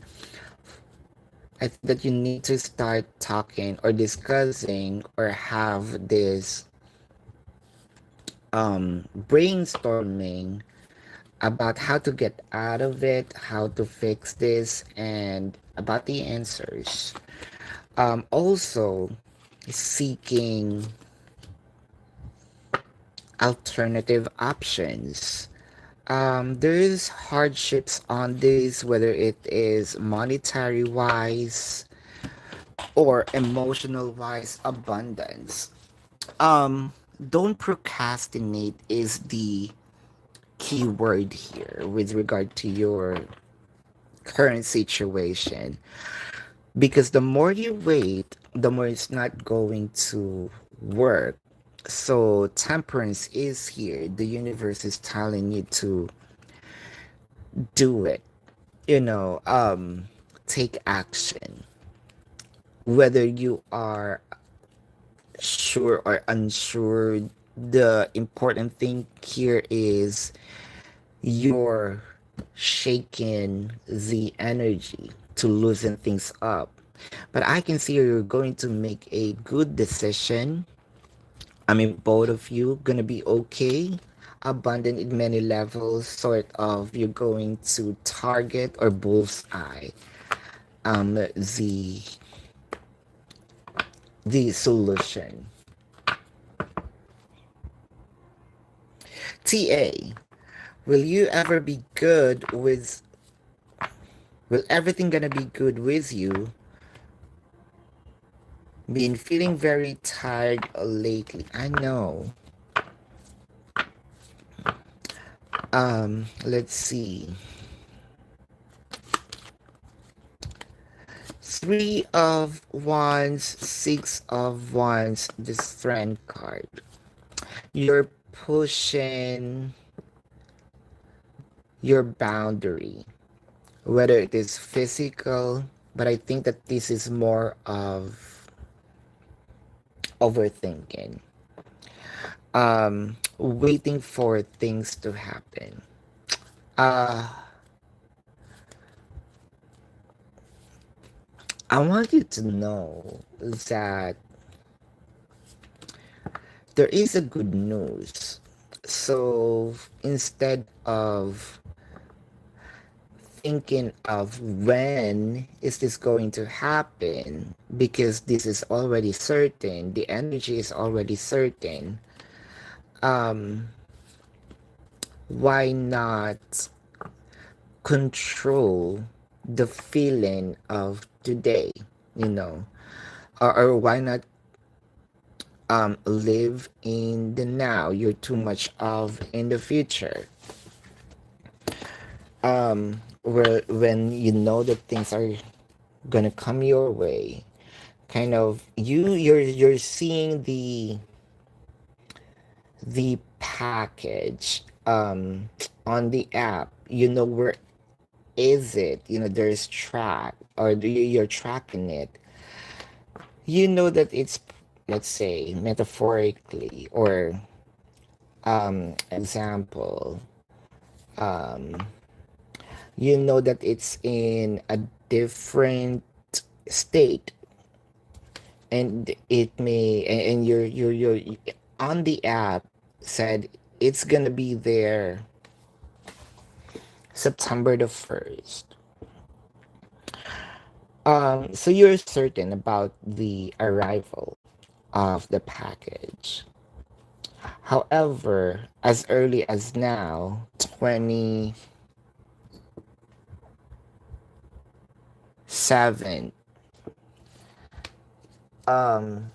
I think that you need to start talking or discussing or have this brainstorming about how to get out of it, how to fix this, and about the answers. Also, seeking alternative options. There's hardships on this, whether it is monetary wise or emotional wise abundance. Don't procrastinate is the key word here with regard to your current situation. Because the more you wait, the more it's not going to work. So temperance is here. The universe is telling you to do it. You know, take action. Whether you are sure or unsure, the important thing here is you're shaking the energy to loosen things up. But I can see you're going to make a good decision. I mean, both of you gonna be okay. Abundant in many levels, sort of. You're going to target or bullseye the solution. TA, will you ever be good with? Will everything gonna be good with you? Been feeling very tired lately. I know. Let's see. Three of Wands, Six of Wands, the Strength card. You're pushing your boundary, whether it is physical, but I think that this is more of overthinking. Waiting for things to happen. Uh, I want you to know that there is a good news. So instead of thinking of when is this going to happen, because this is already certain, the energy is already certain, um, why not control the feeling of today, you know? Or why not live in the now? You're too much of in the future. Where when you know that things are gonna come your way, kind of you're seeing the package um on the app, you know where is it, there's track, or you're tracking it. You know that it's, let's say, metaphorically, or example, um you know that it's in a different state, and it may, and you're on the app said it's gonna be there September the 1st. So you're certain about the arrival of the package. However, as early as now, 27, um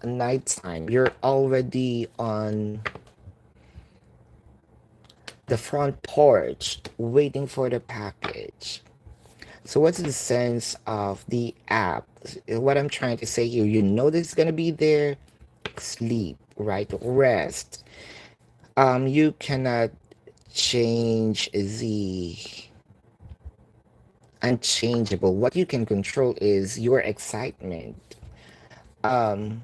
nighttime, you're already on the front porch waiting for the package. So what's the sense of the app? What I'm trying to say here, you know that it's gonna be there. Sleep, right? Rest. You cannot change the unchangeable. What you can control is your excitement. Um,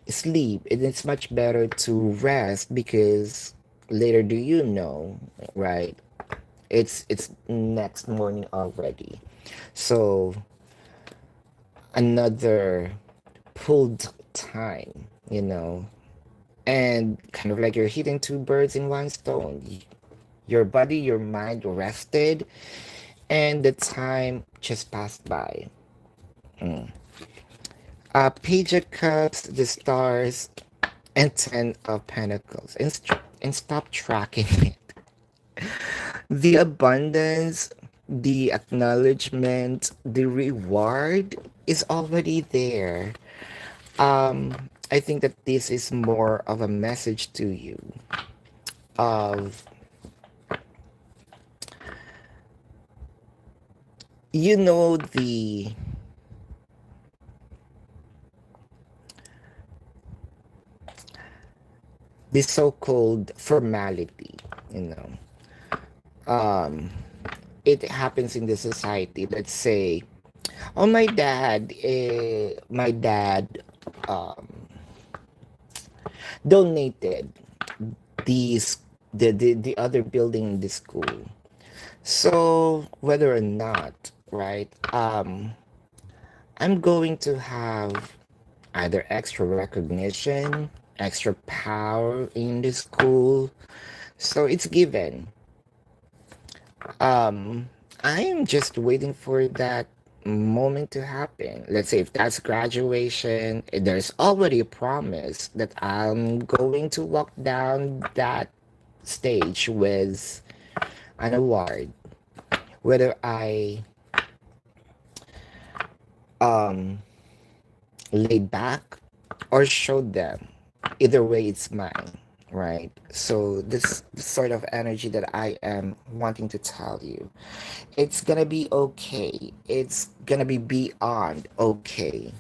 Sleep. It's much better to rest, because later do you know, right? It's next morning already. So another pulled time, and kind of like you're hitting two birds in one stone. Your body, your mind rested, and the time just passed by. Mm. Page of Cups, the Stars, and Ten of Pentacles, and stop tracking it. The abundance, the acknowledgement, the reward is already there. I think that this is more of a message to you of, the so-called formality, you know. Um, it happens in the society. Let's say, oh, my dad um, donated these the other building in the school. So whether or not, right, I'm going to have either extra recognition, extra power in the school. So it's given. Um, I am just waiting for that moment to happen. Let's say if that's graduation, there's already a promise that I'm going to walk down that stage with an award. Whether I um laid back or showed them, either way it's mine, right? So this sort of energy that I am wanting to tell you, it's gonna be okay. It's gonna be beyond okay.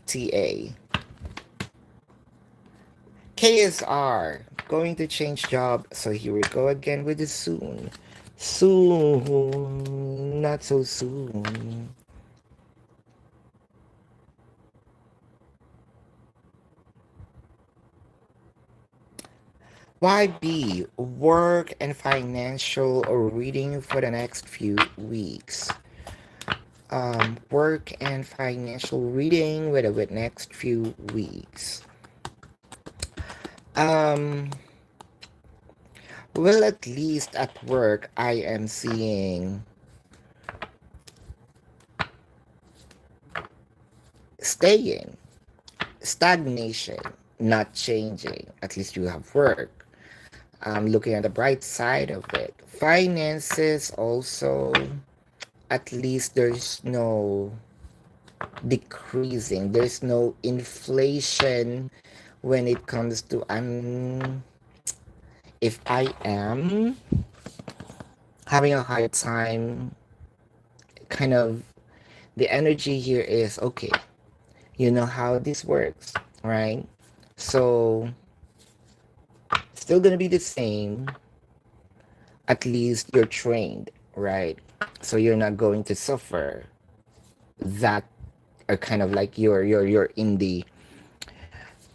TA. KSR. Going to change job. So here we go again with the soon. Soon. Not so soon. YB. Work and financial reading for the next few weeks. Work and financial reading with next few weeks. Um, well, at least at work, I am seeing staying, stagnation, not changing. At least you have work. I'm looking at the bright side of it. Finances also, at least there's no decreasing. There's no inflation when it comes to, if I am having a hard time, kind of, the energy here is okay. You know how this works, right? So still gonna be the same. at least you're trained, right? So you're not going to suffer that, are kind of like you're in the,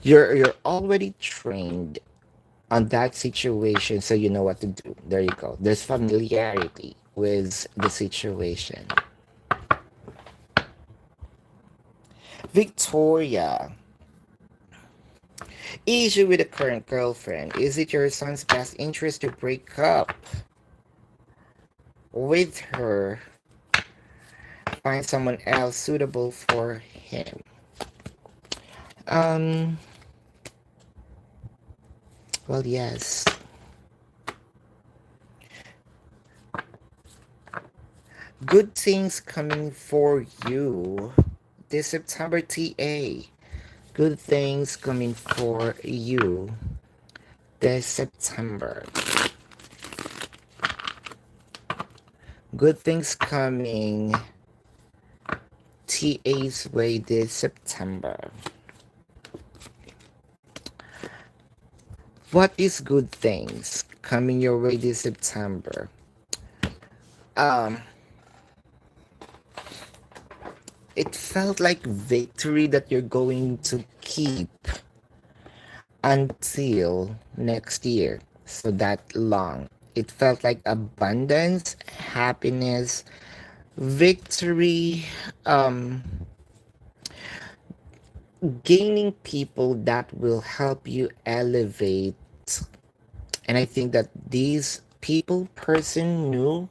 you're already trained on that situation, so you know what to do. There you go. There's familiarity with the situation. Victoria, issue with a current girlfriend. Is it your son's best interest to break up with her, find someone else suitable for him? Um, well, yes. Good things coming for you this September, TA. Good things coming for you this September. Good things coming TA's way this September. What is good things coming your way this September? Um, it felt like victory that you're going to keep until next year. So that long. It felt like abundance, happiness, victory, um, gaining people that will help you elevate. And I think that these people, person, new,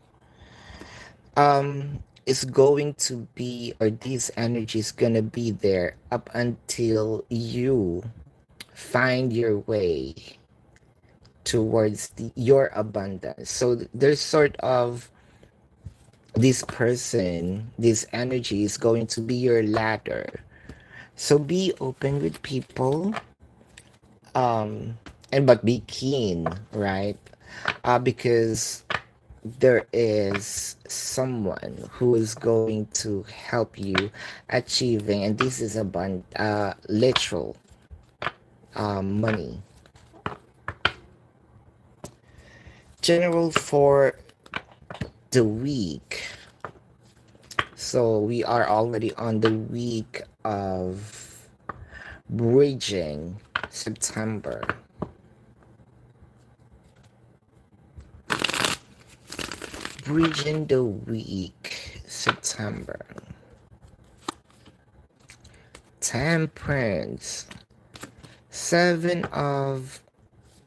is going to be, or these energies gonna be there up until you find your way towards your abundance. So there's sort of this person, this energy is going to be your ladder. So be open with people, um, and but be keen, right? Because there is someone who is going to help you achieving, and this is literal money. General for the week. So we are already on the week of bridging September. Bridging the week September. Temperance. Seven of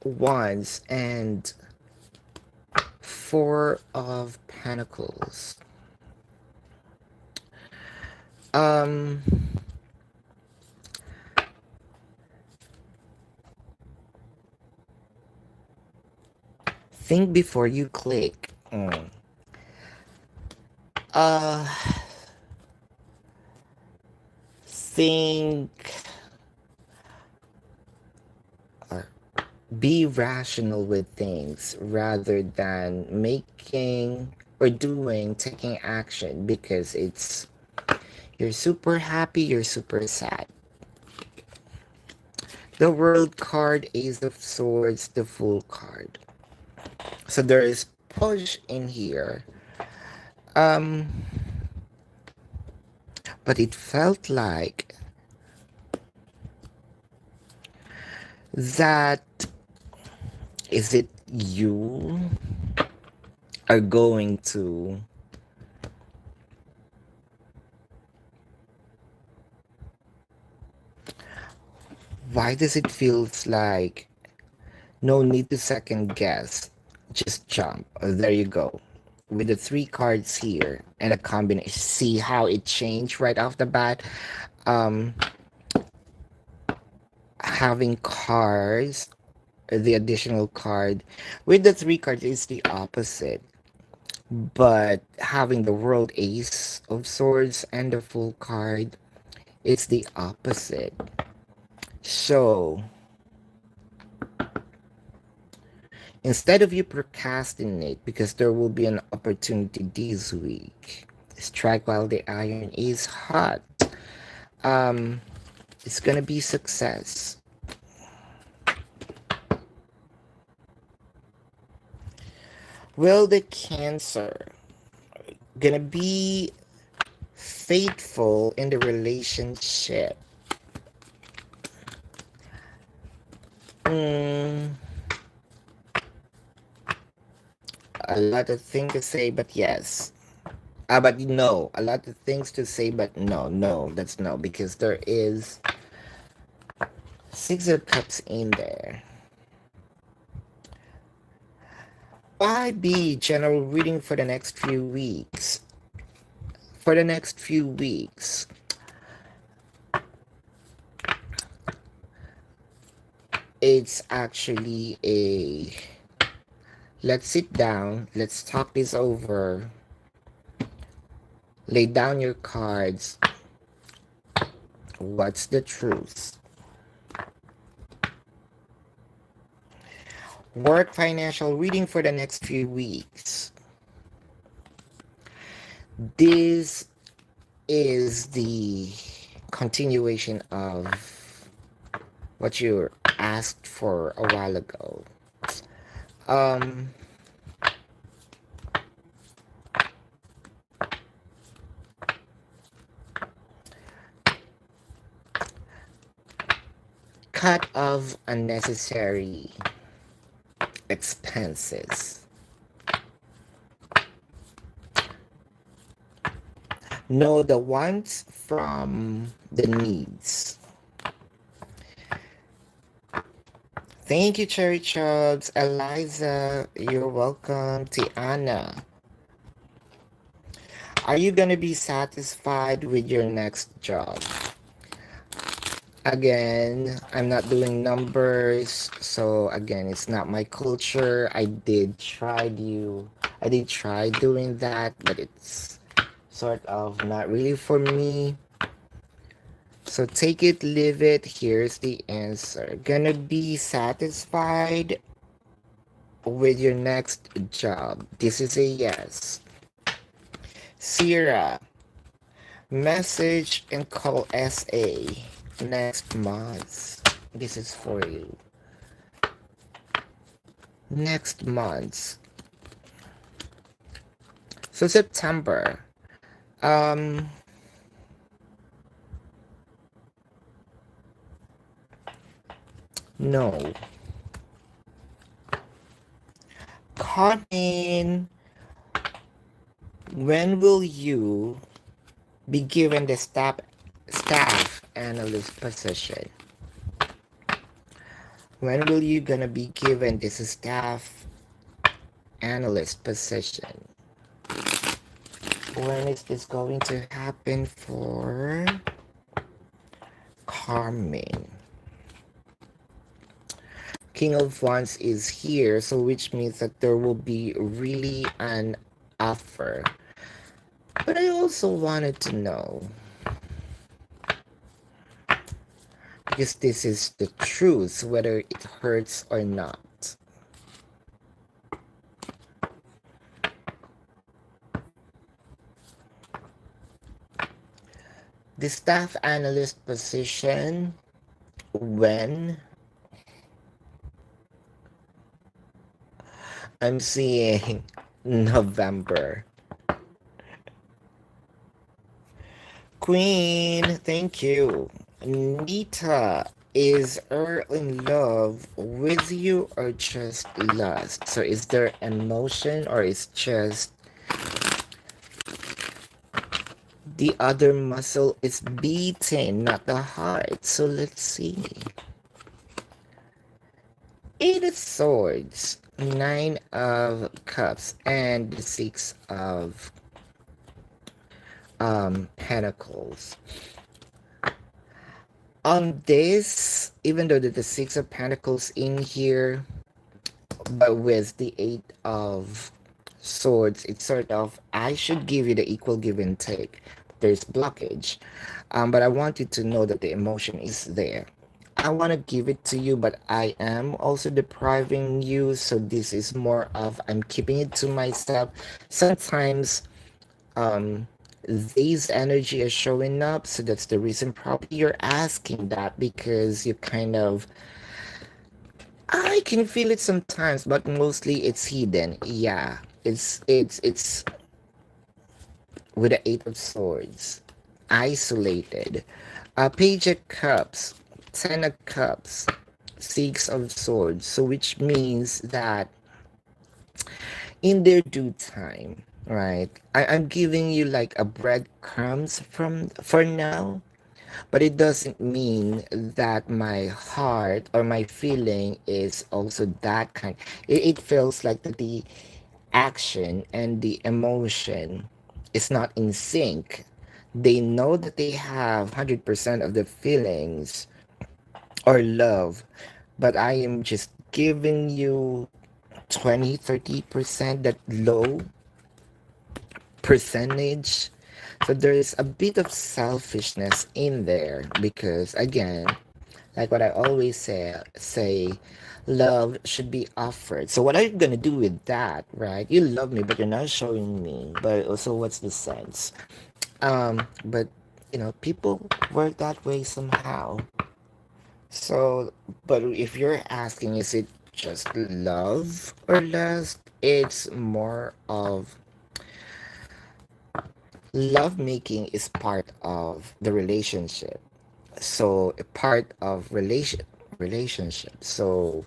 Wands and Four of Pentacles. Um, think before you click. Uh, think, or be rational with things rather than making or doing, taking action, because it's, you're super happy, you're super sad. The World card, Ace of Swords, the Fool card. So there is push in here. Um, but it felt like that, is it you are going to, why does it feels like no need to second guess, just jump? There you go, with the three cards here and a combination. See how it changed right off the bat. um Having cards, the additional card with the three cards is the opposite, but having the World, Ace of Swords, and the Full card, it's the opposite. So instead of you procrastinate, because there will be an opportunity this week, strike while the iron is hot. um it's gonna be success. Will the Cancer gonna be faithful in the relationship? Mm, a lot of things to say, but yes. But no, a lot of things to say, but no, no, that's no, because there is Six of Cups in there. 5B general reading for the next few weeks. For the next few weeks, it's actually a let's sit down, let's talk this over, lay down your cards. What's the truth? Work financial reading for the next few weeks. This is the continuation of what you asked for a while ago. Um, cut of unnecessary expenses. Know the wants from the needs. Thank you, Cherry Chubs. Eliza, you're welcome. Tiana, are you going to be satisfied with your next job? Again, I'm not doing numbers, so again, it's not my culture. I did try doing that, but it's sort of not really for me. So take it, leave it. Here's the answer. Gonna be satisfied with your next job. This is a yes. Sierra, message and call SA next month. This is for you. Next month. So September. No. Carmen, when will you be given the staff analyst position? When will you gonna be given this staff analyst position? When is this going to happen for Carmen? King of Wands is here, so which means that there will be really an offer. But I also wanted to know, because this is the truth, whether it hurts or not. The staff analyst position, when I'm seeing November. Queen, thank you. Nita, is Earl in love with you or just lust? So is there emotion or is just the other muscle is beating, not the heart? So let's see. Eight of Swords, Nine of Cups, and the Six of Pentacles. On this, even though the Six of Pentacles in here, but with the Eight of Swords, it's sort of, I should give you the equal give and take. There's blockage. But I want you to know that the emotion is there. I want to give it to you, but I am also depriving you. So this is more of, I'm keeping it to myself. Sometimes these energy are showing up, so that's the reason probably you're asking that, because you kind of, I can feel it sometimes, but mostly it's hidden. Yeah, It's with the Eight of Swords, isolated. Page of Cups, Ten of Cups, Six of Swords. So which means that in their due time, right? I'm giving you like a breadcrumbs from for now, but it doesn't mean that my heart or my feeling is also that kind. It feels like that the action and the emotion is not in sync. They know that they have 100% of the feelings or love, but I am just giving you 20-30% that low percentage. So there's a bit of selfishness in there because again, like what I always say, love should be offered. So what are you gonna do with that, right? You love me, but you're not showing me. But also, what's the sense? But people work that way somehow. So, but if you're asking, is it just love or lust? It's more of love making is part of the relationship. So a part of relationship. So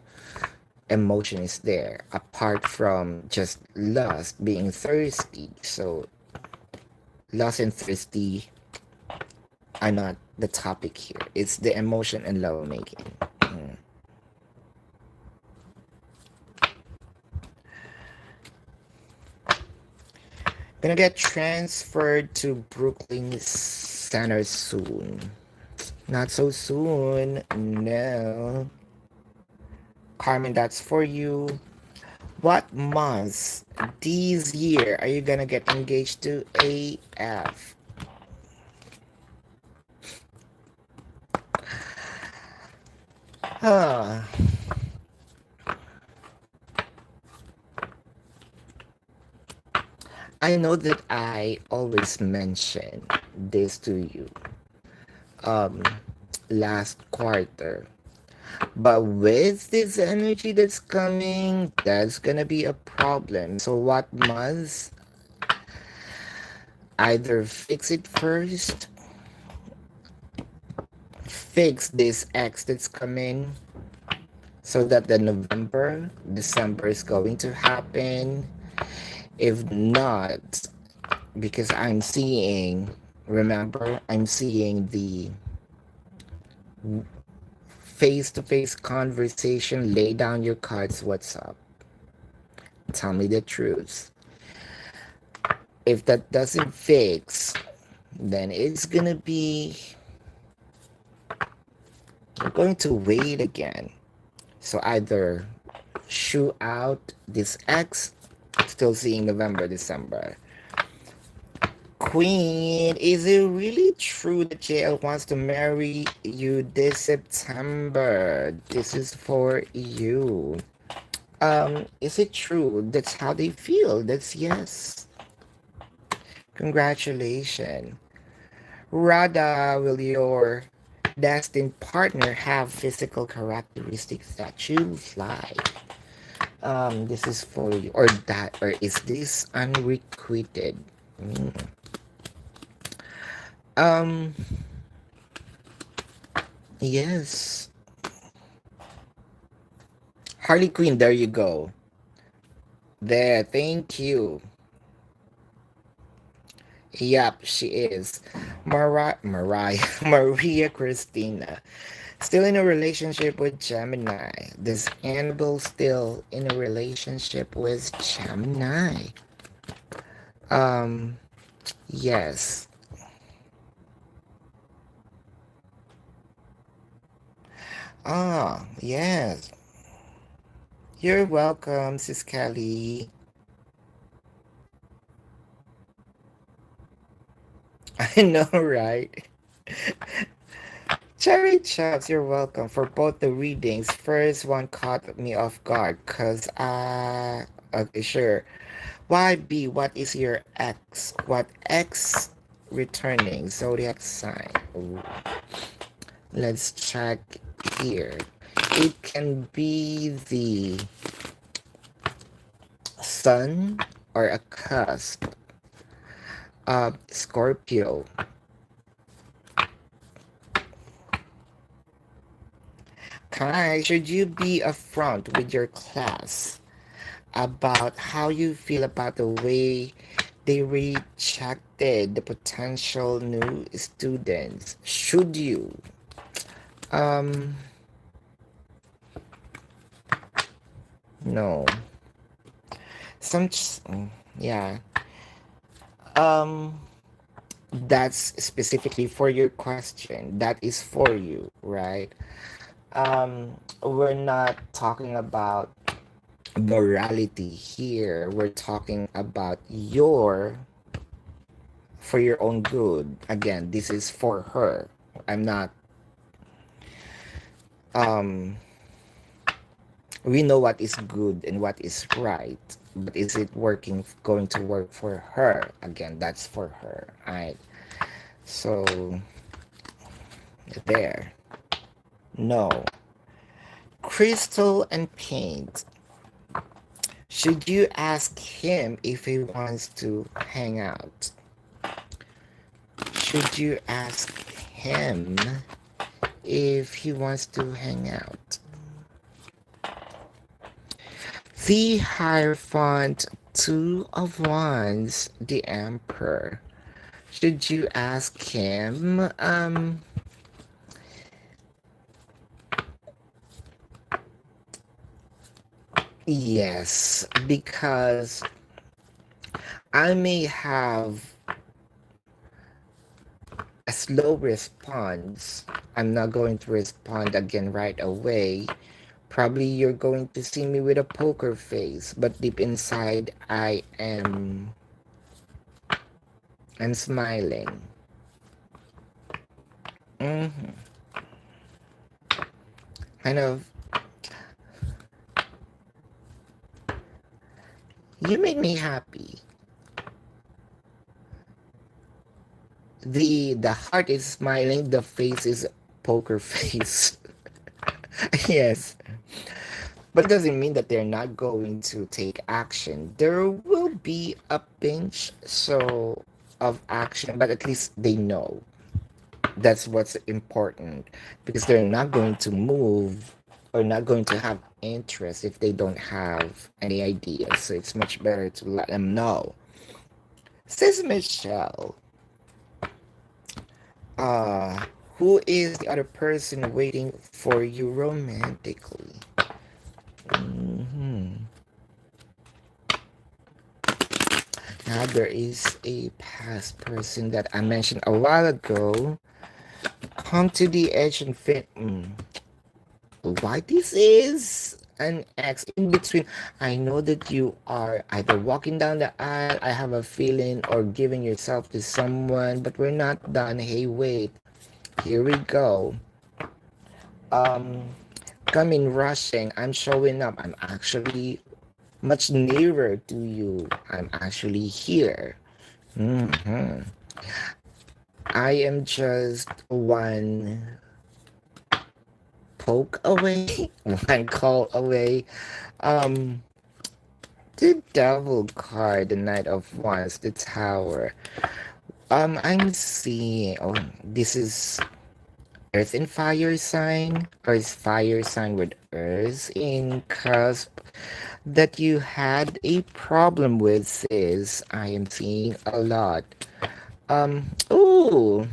emotion is there apart from just lust being thirsty. So lust and thirsty are not the topic here. It's the emotion and love making. Gonna get transferred to Brooklyn Center soon. Not so soon. No. Carmen, that's for you. What months this year are you gonna get engaged to AF? Huh. I know that I always mention this to you um last quarter. But with this energy that's coming, that's gonna be a problem. So what months? Either fix it first, fix this X that's coming, so that the November, December is going to happen. If not, because remember, I'm seeing the face to face conversation. Lay down your cards. What's up? Tell me the truth. If that doesn't fix, then it's gonna be, we're going to wait again. So either shoot out this X, still seeing November, December. Queen, is it really true that JL wants to marry you this September? This is for you. Is it true? That's how they feel. That's yes. Congratulations. Rada, will your destined partner have physical characteristics that you like? This is for you, or is this unrequited? Mm. Um, yes. Harley Quinn, there you go. There, thank you. Yep, she is. Maria Christina. Still in a relationship with Gemini. This Annabelle still in a relationship with Gemini. Um, yes. Ah, yes. You're welcome, Sis Kelly. I know, right? Cherry Chops, you're welcome for both the readings. First one caught me off guard because, okay, sure. YB, what is your X? What X returning? Zodiac sign. Ooh. Let's check here. It can be the sun, or a cusp of Scorpio. Kai, should you be upfront with your class about how you feel about the way they rejected the potential new students? Should you? Um, no. Some, yeah. Um, that's specifically for your question. That is for you, right? We're not talking about morality here. We're talking about for your own good. Again, this is for her. I'm not um we know what is good and what is right, but is it going to work for her? Again, that's for her. Right. So there. No. Crystal and paint. Should you ask him if he wants to hang out? Should you ask him if he wants to hang out? The Hierophant, Two of Wands, the Emperor. Should you ask him? Yes, because I may have a slow response. I'm not going to respond again right away. Probably you're going to see me with a poker face, but deep inside I'm smiling. hmm Kind of, you make me happy. The heart is smiling, the face is poker face. Yes. But it doesn't mean that they're not going to take action. There will be a pinch of action, but at least they know. That's what's important, because they're not going to move or not going to have interest if they don't have any ideas. So it's much better to let them know. Says Michelle, uh, who is the other person waiting for you romantically? hmm Now there is a past person that I mentioned a while ago. Come to the edge and fit. Why this is an X in between? I know that you are either walking down the aisle, I have a feeling, or giving yourself to someone, but we're not done. Hey, wait. Here we go. Um, Coming rushing. I'm showing up. I'm actually much nearer to you. I'm actually here. hmm I am just one poke away, one call away. Um, the Devil card, the Knight of Wands, the Tower. I'm seeing. Oh, this is Earth and Fire sign, or is Fire sign with Earth in cusp that you had a problem with. Is I am seeing a lot. Oh,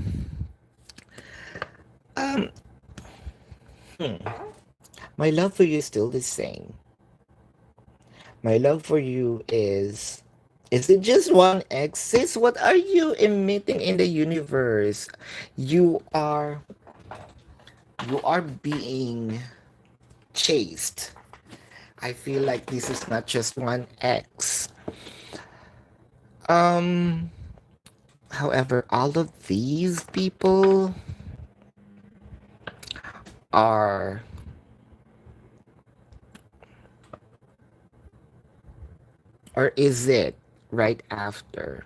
um, hmm. My love for you is still the same. My love for you is it just one axis? What are you emitting in the universe? You are you are being chased. I feel like this is not just one X. Um However, all of these people are, or is it right after?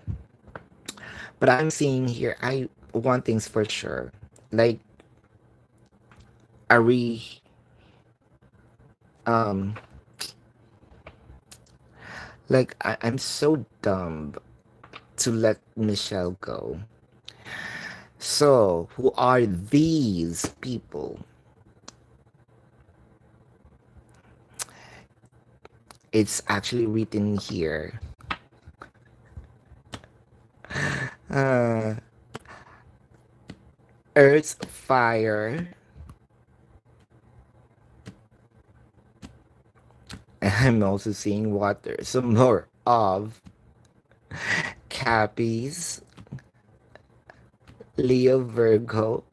But I'm seeing here, I one thing's for sure. Like, are we um Like, I'm so dumb to let Michelle go. So, who are these people? It's actually written here. Uh, Earth, fire. I'm also seeing water. Some more of Cappies, Leo, Virgo,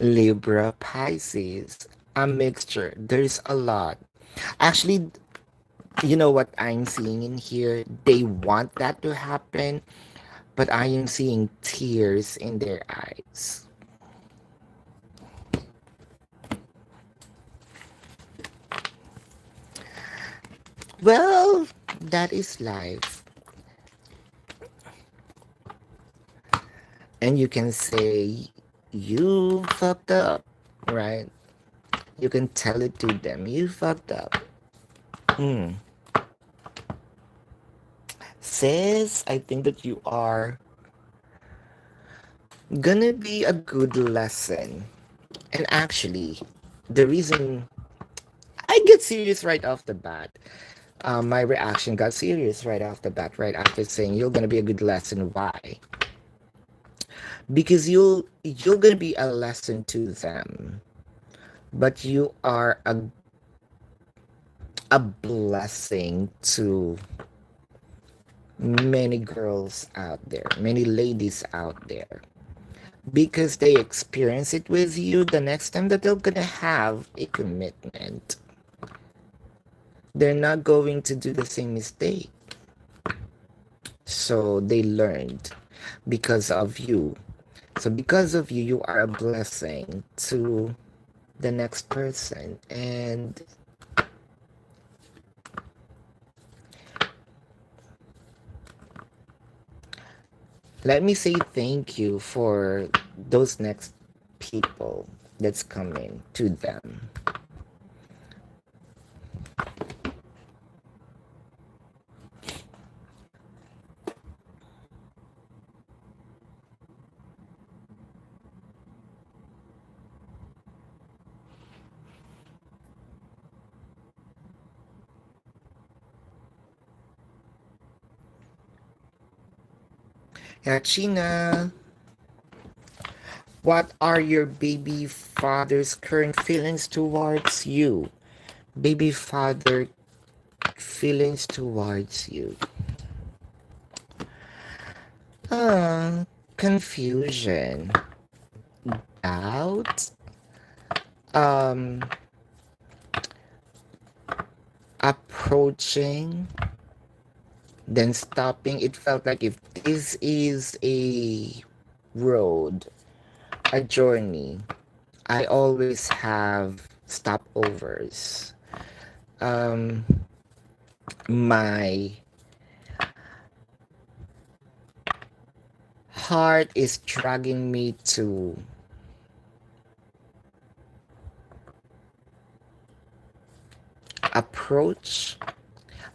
Libra, Pisces. A mixture. There's a lot. Actually, you know what I'm seeing in here? They want that to happen, but I am seeing tears in their eyes. Well, that is life. And you can say, you fucked up, right? You can tell it to them, you fucked up. Hmm. Sis, I think that you are gonna be a good lesson. And actually, the reason I get serious right off the bat, my reaction got serious right off the bat, right after saying you're gonna be a good lesson. Why? Because you're gonna be a lesson to them, but you are a blessing to many girls out there, many ladies out there, because they experience it with you. The next time that they're gonna have a commitment, they're not going to do the same mistake. So they learned because of you. So because of you, you are a blessing to the next person. And let me say thank you for those next people that's coming to them. Yeah, China, what are your baby father's current feelings towards you? Baby father feelings towards you. Confusion, doubt, um, approaching, then stopping. It felt like if this is a road, a journey, I always have stopovers. Um, my heart is dragging me to approach,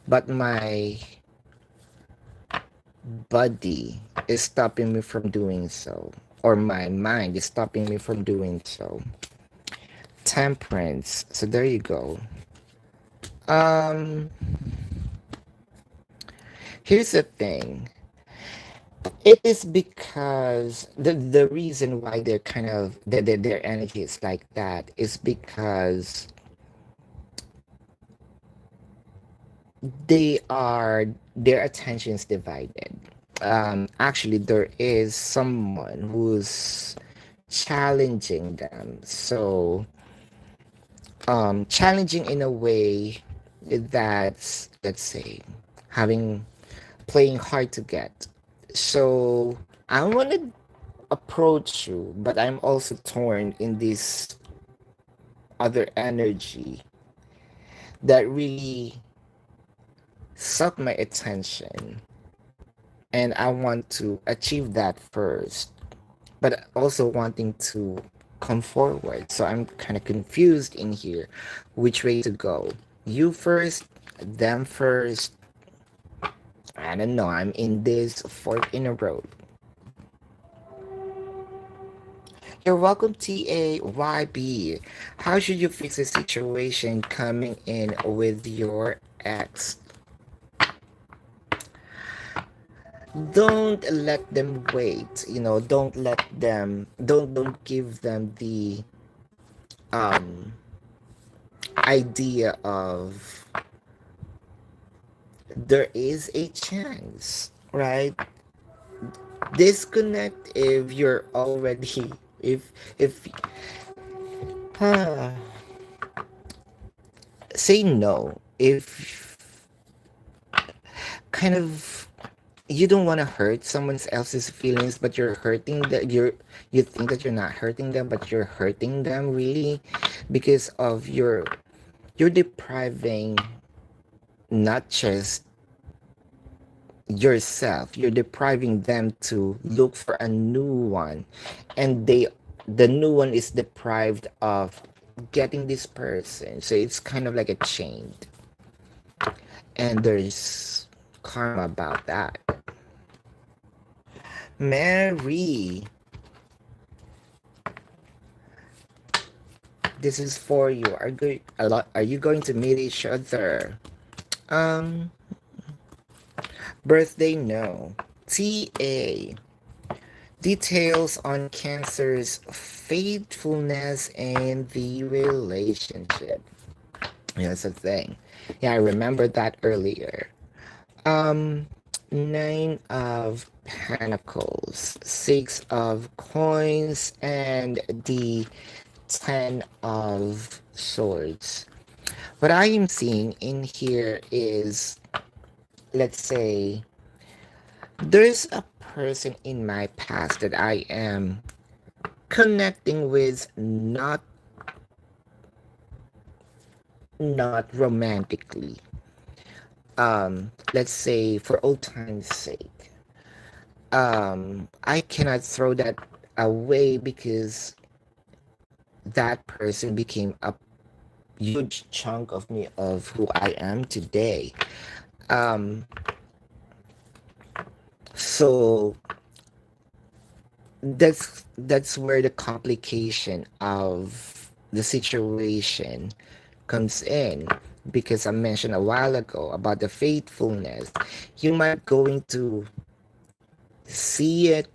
but my body is stopping me from doing so, or my mind is stopping me from doing so. Temperance. So there you go. Um, Here's the thing. It is because the reason why they're kind of their energy is like that is because they are their attention is divided. Actually, there is someone who's challenging them. So, challenging in a way that's, let's say, having playing hard to get. So I want to approach you, but I'm also torn in this other energy that really sucked my attention. And I want to achieve that first, but also wanting to come forward. So I'm kind of confused in here which way to go. You first, them first. I don't know. I'm in this fork in a road. You're welcome, TAYB. How should you fix a situation coming in with your ex? Don't let them wait. Don't let them. Don't give them the um idea of there is a chance, right? Disconnect if you're already if uh, say no if kind of you don't want to hurt someone else's feelings, but you're hurting that you think that you're not hurting them, but you're hurting them really because of you're depriving not just yourself, you're depriving them to look for a new one, and the new one is deprived of getting this person, so it's kind of like a chain, and there's karma about that. Mary, this is for you. Are you going to meet each other? um Birthday, no. TA, details on Cancer's faithfulness and the relationship. Yeah, that's a thing. Yeah, I remember that earlier. Um, Nine of Pentacles, Six of Coins, and the Ten of Swords. What I am seeing in here is, let's say, there's a person in my past that I am connecting with, not romantically. Let's say for old time's sake. I cannot throw that away because that person became a huge chunk of me, of who I am today. Um, so that's where the complication of the situation comes in, because I mentioned a while ago about the faithfulness. You might going to see it,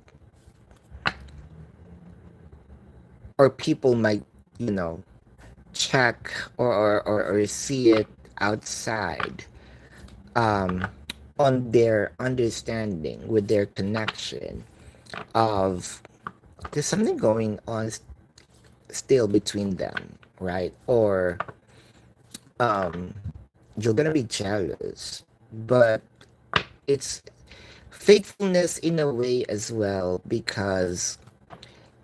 or people might, you know, check or see it outside, um, on their understanding with their connection of there's something going on still between them, right? Or um, you're gonna be jealous, but it's faithfulness in a way as well, because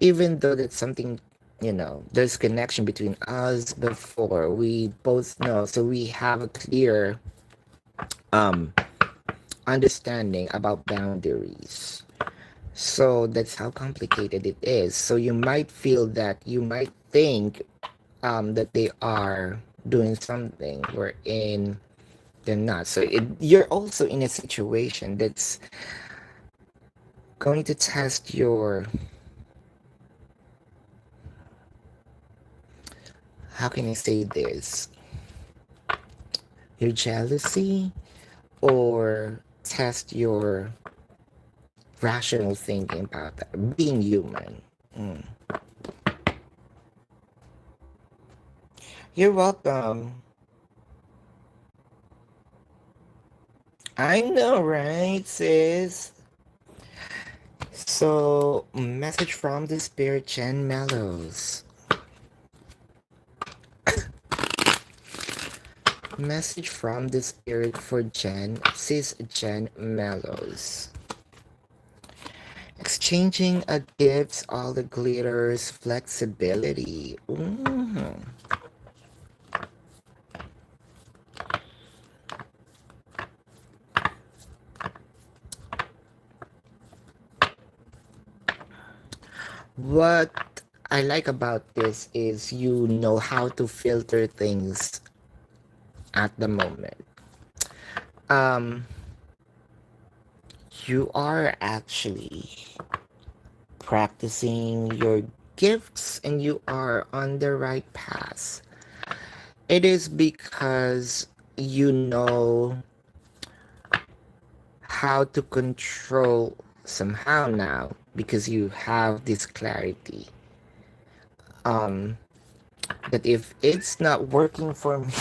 even though that's something, there's connection between us before we both know, so we have a clear um understanding about boundaries. So that's how complicated it is. So you might think that they are doing something wherein they're not. So you're also in a situation that's going to test how can I say this? Your jealousy, or test your rational thinking about that, being human. Mm. You're welcome. I know, right, sis? So, message from the spirit, Jen Mellows. Message from the spirit for Jen, sis Jen Mellows. Exchanging a gifts, all the glitters, flexibility. What I like about this is you know how to filter things at the moment. Um, you are actually practicing your gifts and you are on the right path. It is because you know how to control somehow now because you have this clarity. Um, that if it's not working for me,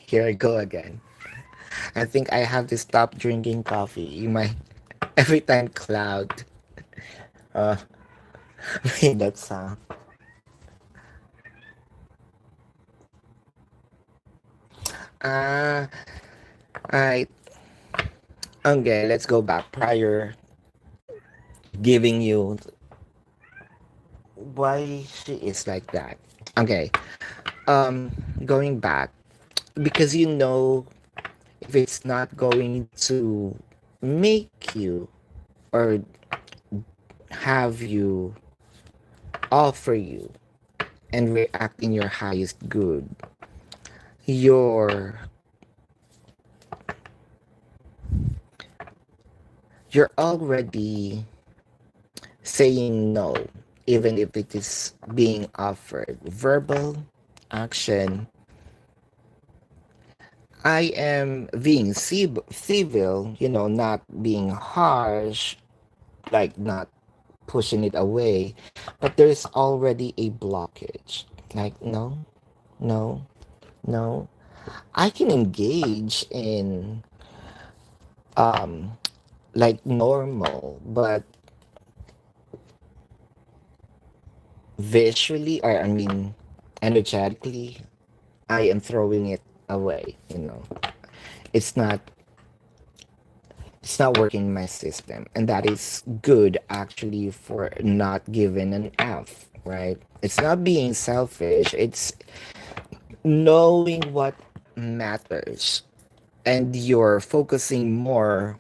here I go again. I think I have to stop drinking coffee. You might every time cloud uh made that sound. Uh alright. Okay, let's go back prior giving you why she is like that. Okay. Um going back because you know if it's not going to make you or have you offer you and react in your highest good, you're you're already saying no, even if it is being offered verbal action. I am being civil, not being harsh, like not pushing it away, but there's already a blockage. Like, no, no, no. I can engage in like normal, but visually, or I mean, energetically, I am throwing it away. It's not it's not working in my system, and that is good actually for not giving an F, right? It's not being selfish, it's knowing what matters, and you're focusing more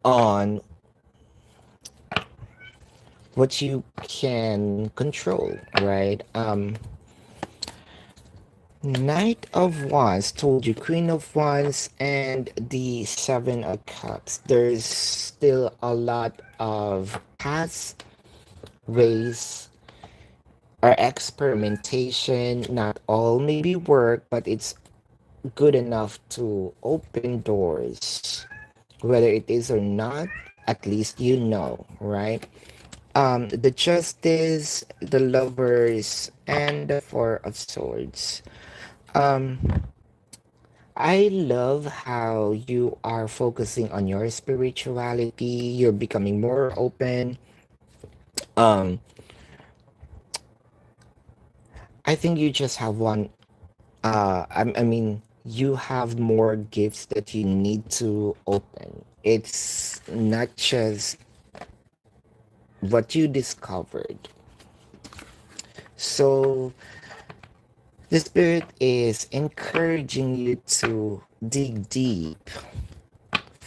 on what you can control, right? Knight of Wands told you Queen of Wands and the Seven of Cups. There's still a lot of paths, ways, or experimentation. Not all maybe work, but it's good enough to open doors. Whether it is or not, at least you know, right? The Justice, the Lovers, and the Four of Swords. Um, I love how you are focusing on your spirituality. You're becoming more open. Um, I think you just have one. I mean, you have more gifts that you need to open. It's not just what you discovered. So the spirit is encouraging you to dig deep,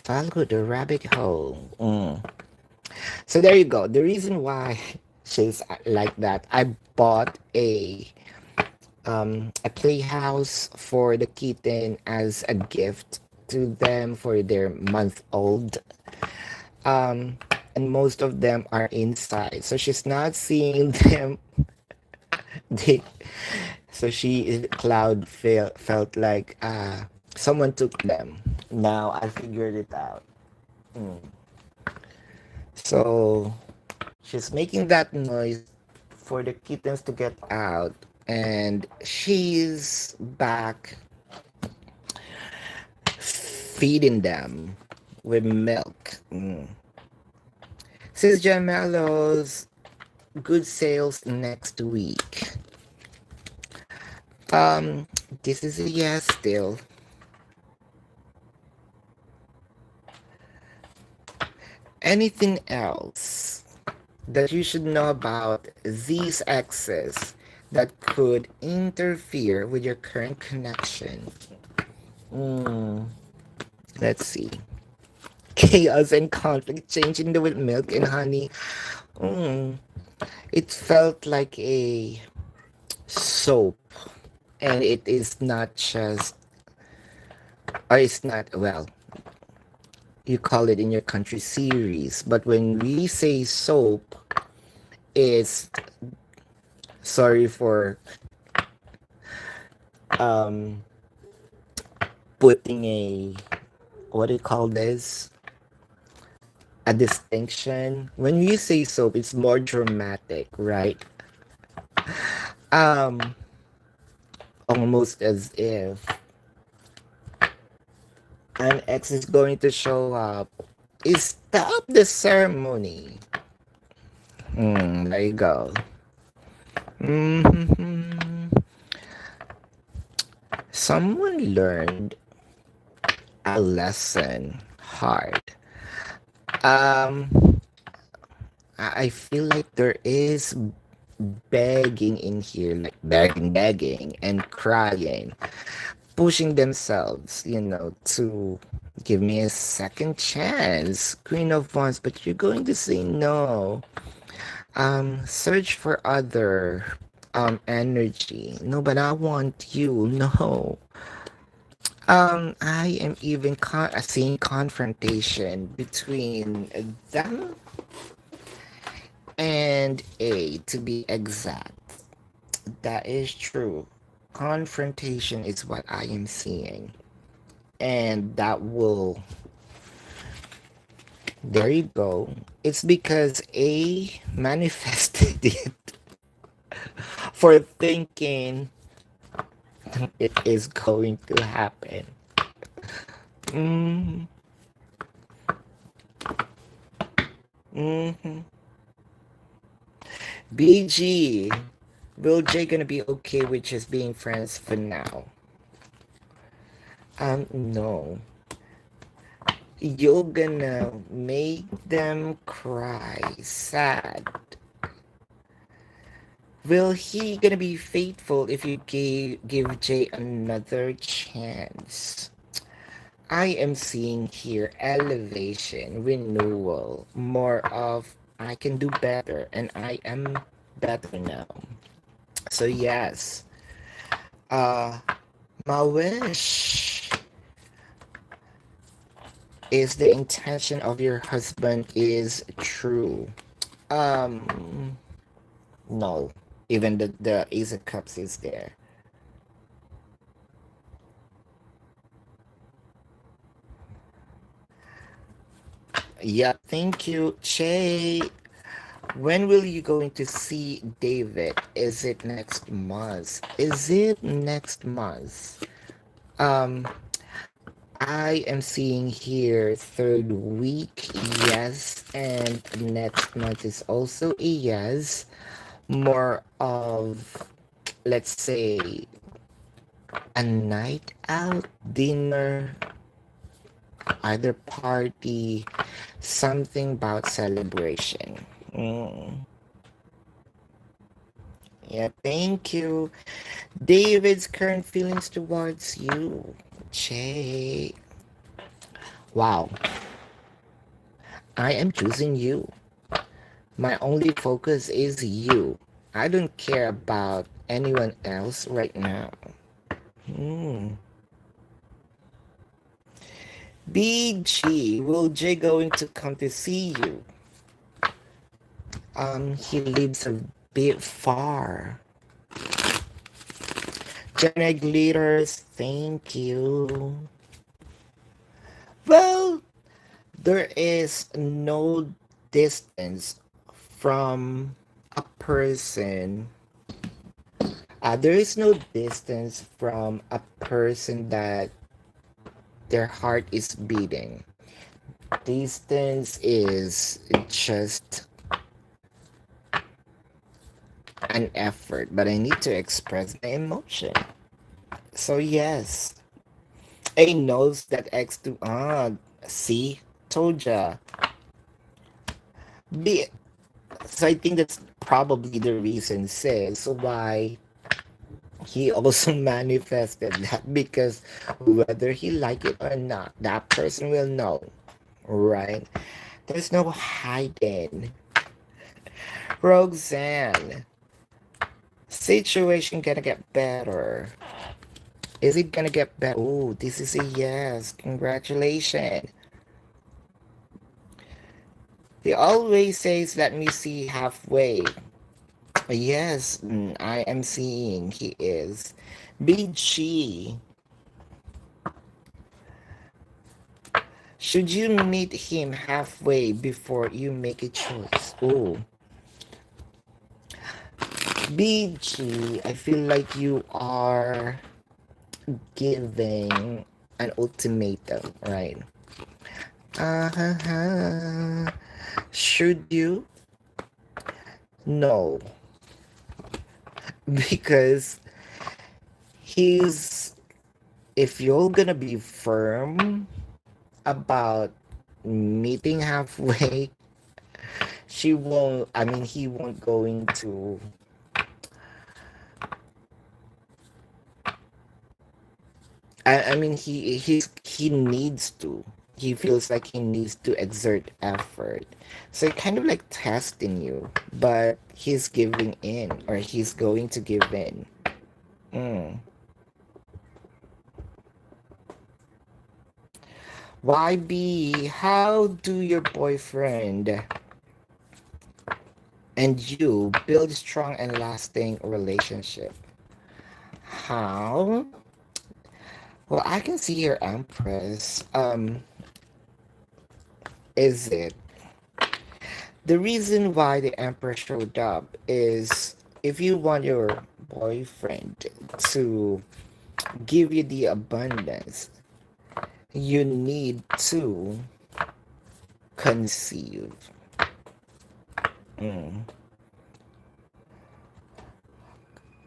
follow the rabbit hole. So there you go. The reason why she's like that, I bought a playhouse for the kitten as a gift to them for their month old. And most of them are inside, so she's not seeing them. they, so Cloud felt like someone took them. Now I figured it out. So she's making that noise for the kittens to get out, and she's back feeding them with milk. Says Gemellos, good sales next week. This is a yes still. Anything else that you should know about these exes that could interfere with your current connection? Let's see. Chaos and conflict changing the with milk and honey. It felt like a soap And it is not just, or it's not, well, you call it in your country series, but when we say soap, it's, sorry for um putting a, what do you call this, a distinction. When we say soap, it's more dramatic, right? um Almost as if an ex is going to show up. Stop the ceremony. There you go. hmm Someone learned a lesson hard. Um, I feel like there is begging in here, like begging, and crying, pushing themselves, to give me a second chance, Queen of Wands, but you're going to say no. Search for other energy. No, but I want you. No. I am even seeing confrontation between them and A, to be exact. That is true. Confrontation is what I am seeing. And that will, there you go. It's because A manifested it for thinking it is going to happen. Mm-hmm. Mm-hmm. BG. Will J gonna be okay with just being friends for now? No. You're gonna make them cry, sad. Will he gonna be faithful if you give Jay another chance? I am seeing here elevation, renewal, more of I can do better and I am better now. So yes, uh my wish is the intention of your husband is true. Um no. Even the Ace of Cups is there. Yeah, thank you, Che. When will you going to see David? Is it next month? Is it next month? Um, I am seeing here third week, yes, and next month is also a yes. More of, let's say, a night out, dinner, either party, something about celebration. Mm. Yeah, thank you. David's current feelings towards you. Che. Wow, I am choosing you. My only focus is you. I don't care about anyone else right now. Hmm. BG, will Jay going to come to see you? He lives a bit far. Jenna Glitters, thank you. Well, there is no distance from a person. There is no distance from a person that their heart is beating. Distance is just an effort, but I need to express my emotion. So yes, A knows that X2. See, told ya. B. So I think that's probably the reason, sis, why he also manifested that, because whether he like it or not, that person will know, right? There's no hiding. Roxanne, Situation gonna get better. Is it gonna get better? Oh, this is a yes. Congratulations. He always says, let me see halfway. Yes, I am seeing he is. BG. Should you meet him halfway before you make a choice? Oh, BG, I feel like you are giving an ultimatum, right? Uh-huh. Should you? No, because he's, if you're gonna be firm about meeting halfway, she won't, I mean, he won't going to, I mean, he needs to. He feels like he needs to exert effort. So kind of like testing you, but he's giving in, or he's going to give in. Mm. YB, how do your boyfriend and you build strong and lasting relationship? How? Well, I can see your Empress. Is it? The reason why the Emperor showed up is if you want your boyfriend to give you the abundance, you need to conceive. Mm.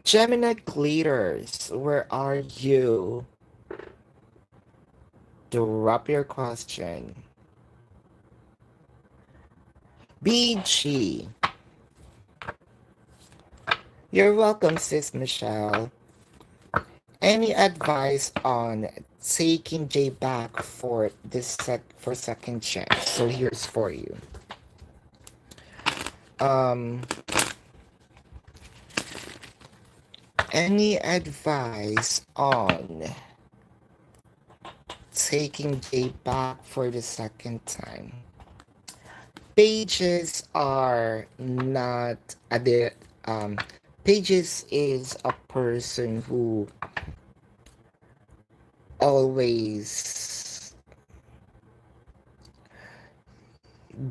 Gemini glitters, where are you? Drop your question. BG. You're welcome, sis Michelle. Any advice on taking J back for for second chance? So here's for you. Um, any advice on taking J back for the second time? Pages are not at the um Pages is a person who always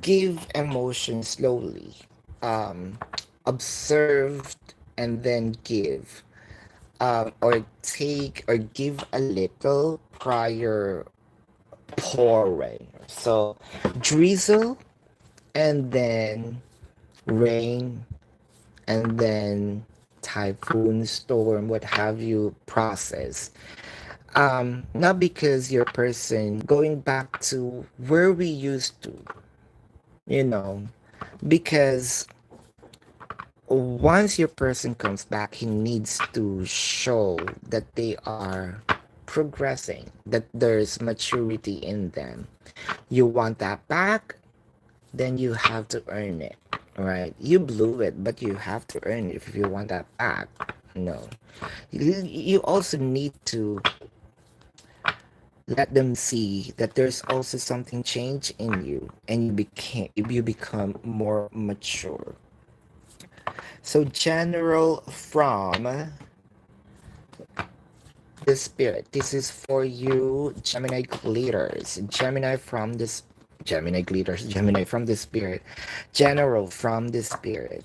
give emotion slowly, um observed and then give, or take or give a little prior pouring. So drizzle and then rain and then typhoon, storm, what have you, process. Not because your person going back to where we used to, you know, because once your person comes back, he needs to show that they are progressing, that there's maturity in them. You want that back, then you have to earn it, right? You blew it, but you have to earn it if you want that back. No. You also need to let them see that there's also something change in you and you become more mature. So general from the spirit. This is for you, Gemini glitters. Gemini glitters, Gemini from the spirit. General from the spirit.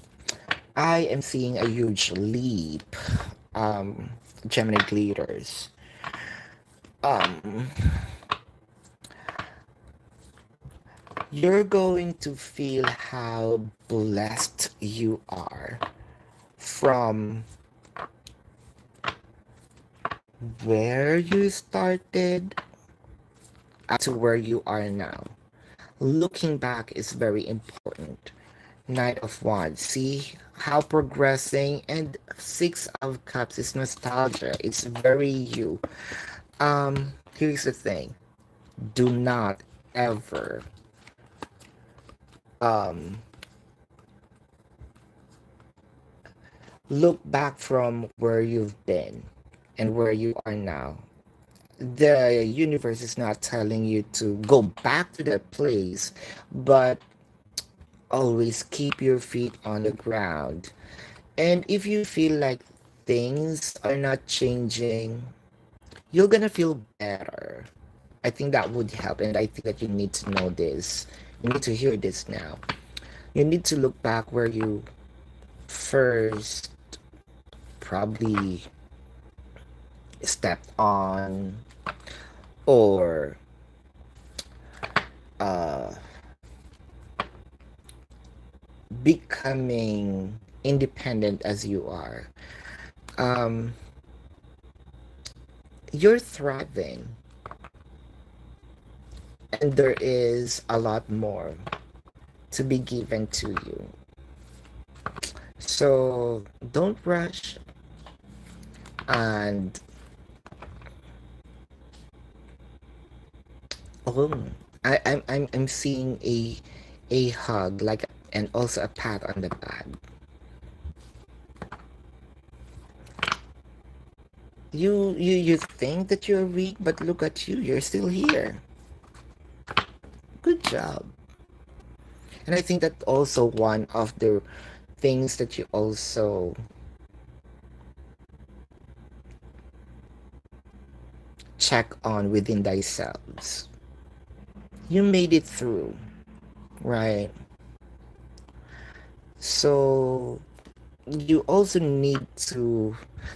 I am seeing a huge leap. Um, Gemini glitters. Um, you're going to feel how blessed you are from where you started to where you are now. Looking back is very important. Knight of Wands. See how progressing, and Six of Cups is nostalgia. It's very you. Here's the thing. Do not ever um Look back from where you've been and where you are now. The universe is not telling you to go back to that place, but always keep your feet on the ground. And if you feel like things are not changing, you're gonna feel better. I think that would help, and I think that you need to know this. You need to hear this now. You need to look back where you first probably stepped on, or uh, becoming independent as you are. Um, you're thriving, and there is a lot more to be given to you. So don't rush, and oh, I'm seeing a hug, like, and also a pat on the back. You think that you're weak, but look at you, you're still here. Good job. And I think that also one of the things that you also check on within thyself. You made it through, right? So you also need to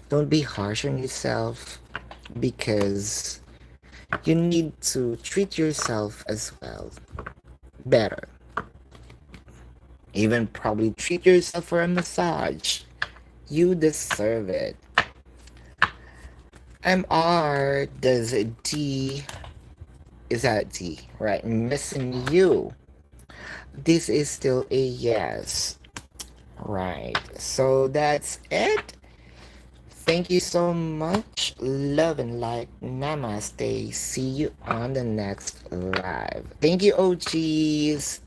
don't be harsh on yourself, because you need to treat yourself as well better. Even probably treat yourself for a massage. You deserve it. MR does D, is that D, right? Missing you. This is still a yes. Right. So that's it. Thank you so much. Love and light. Namaste. See you on the next live. Thank you, OGs.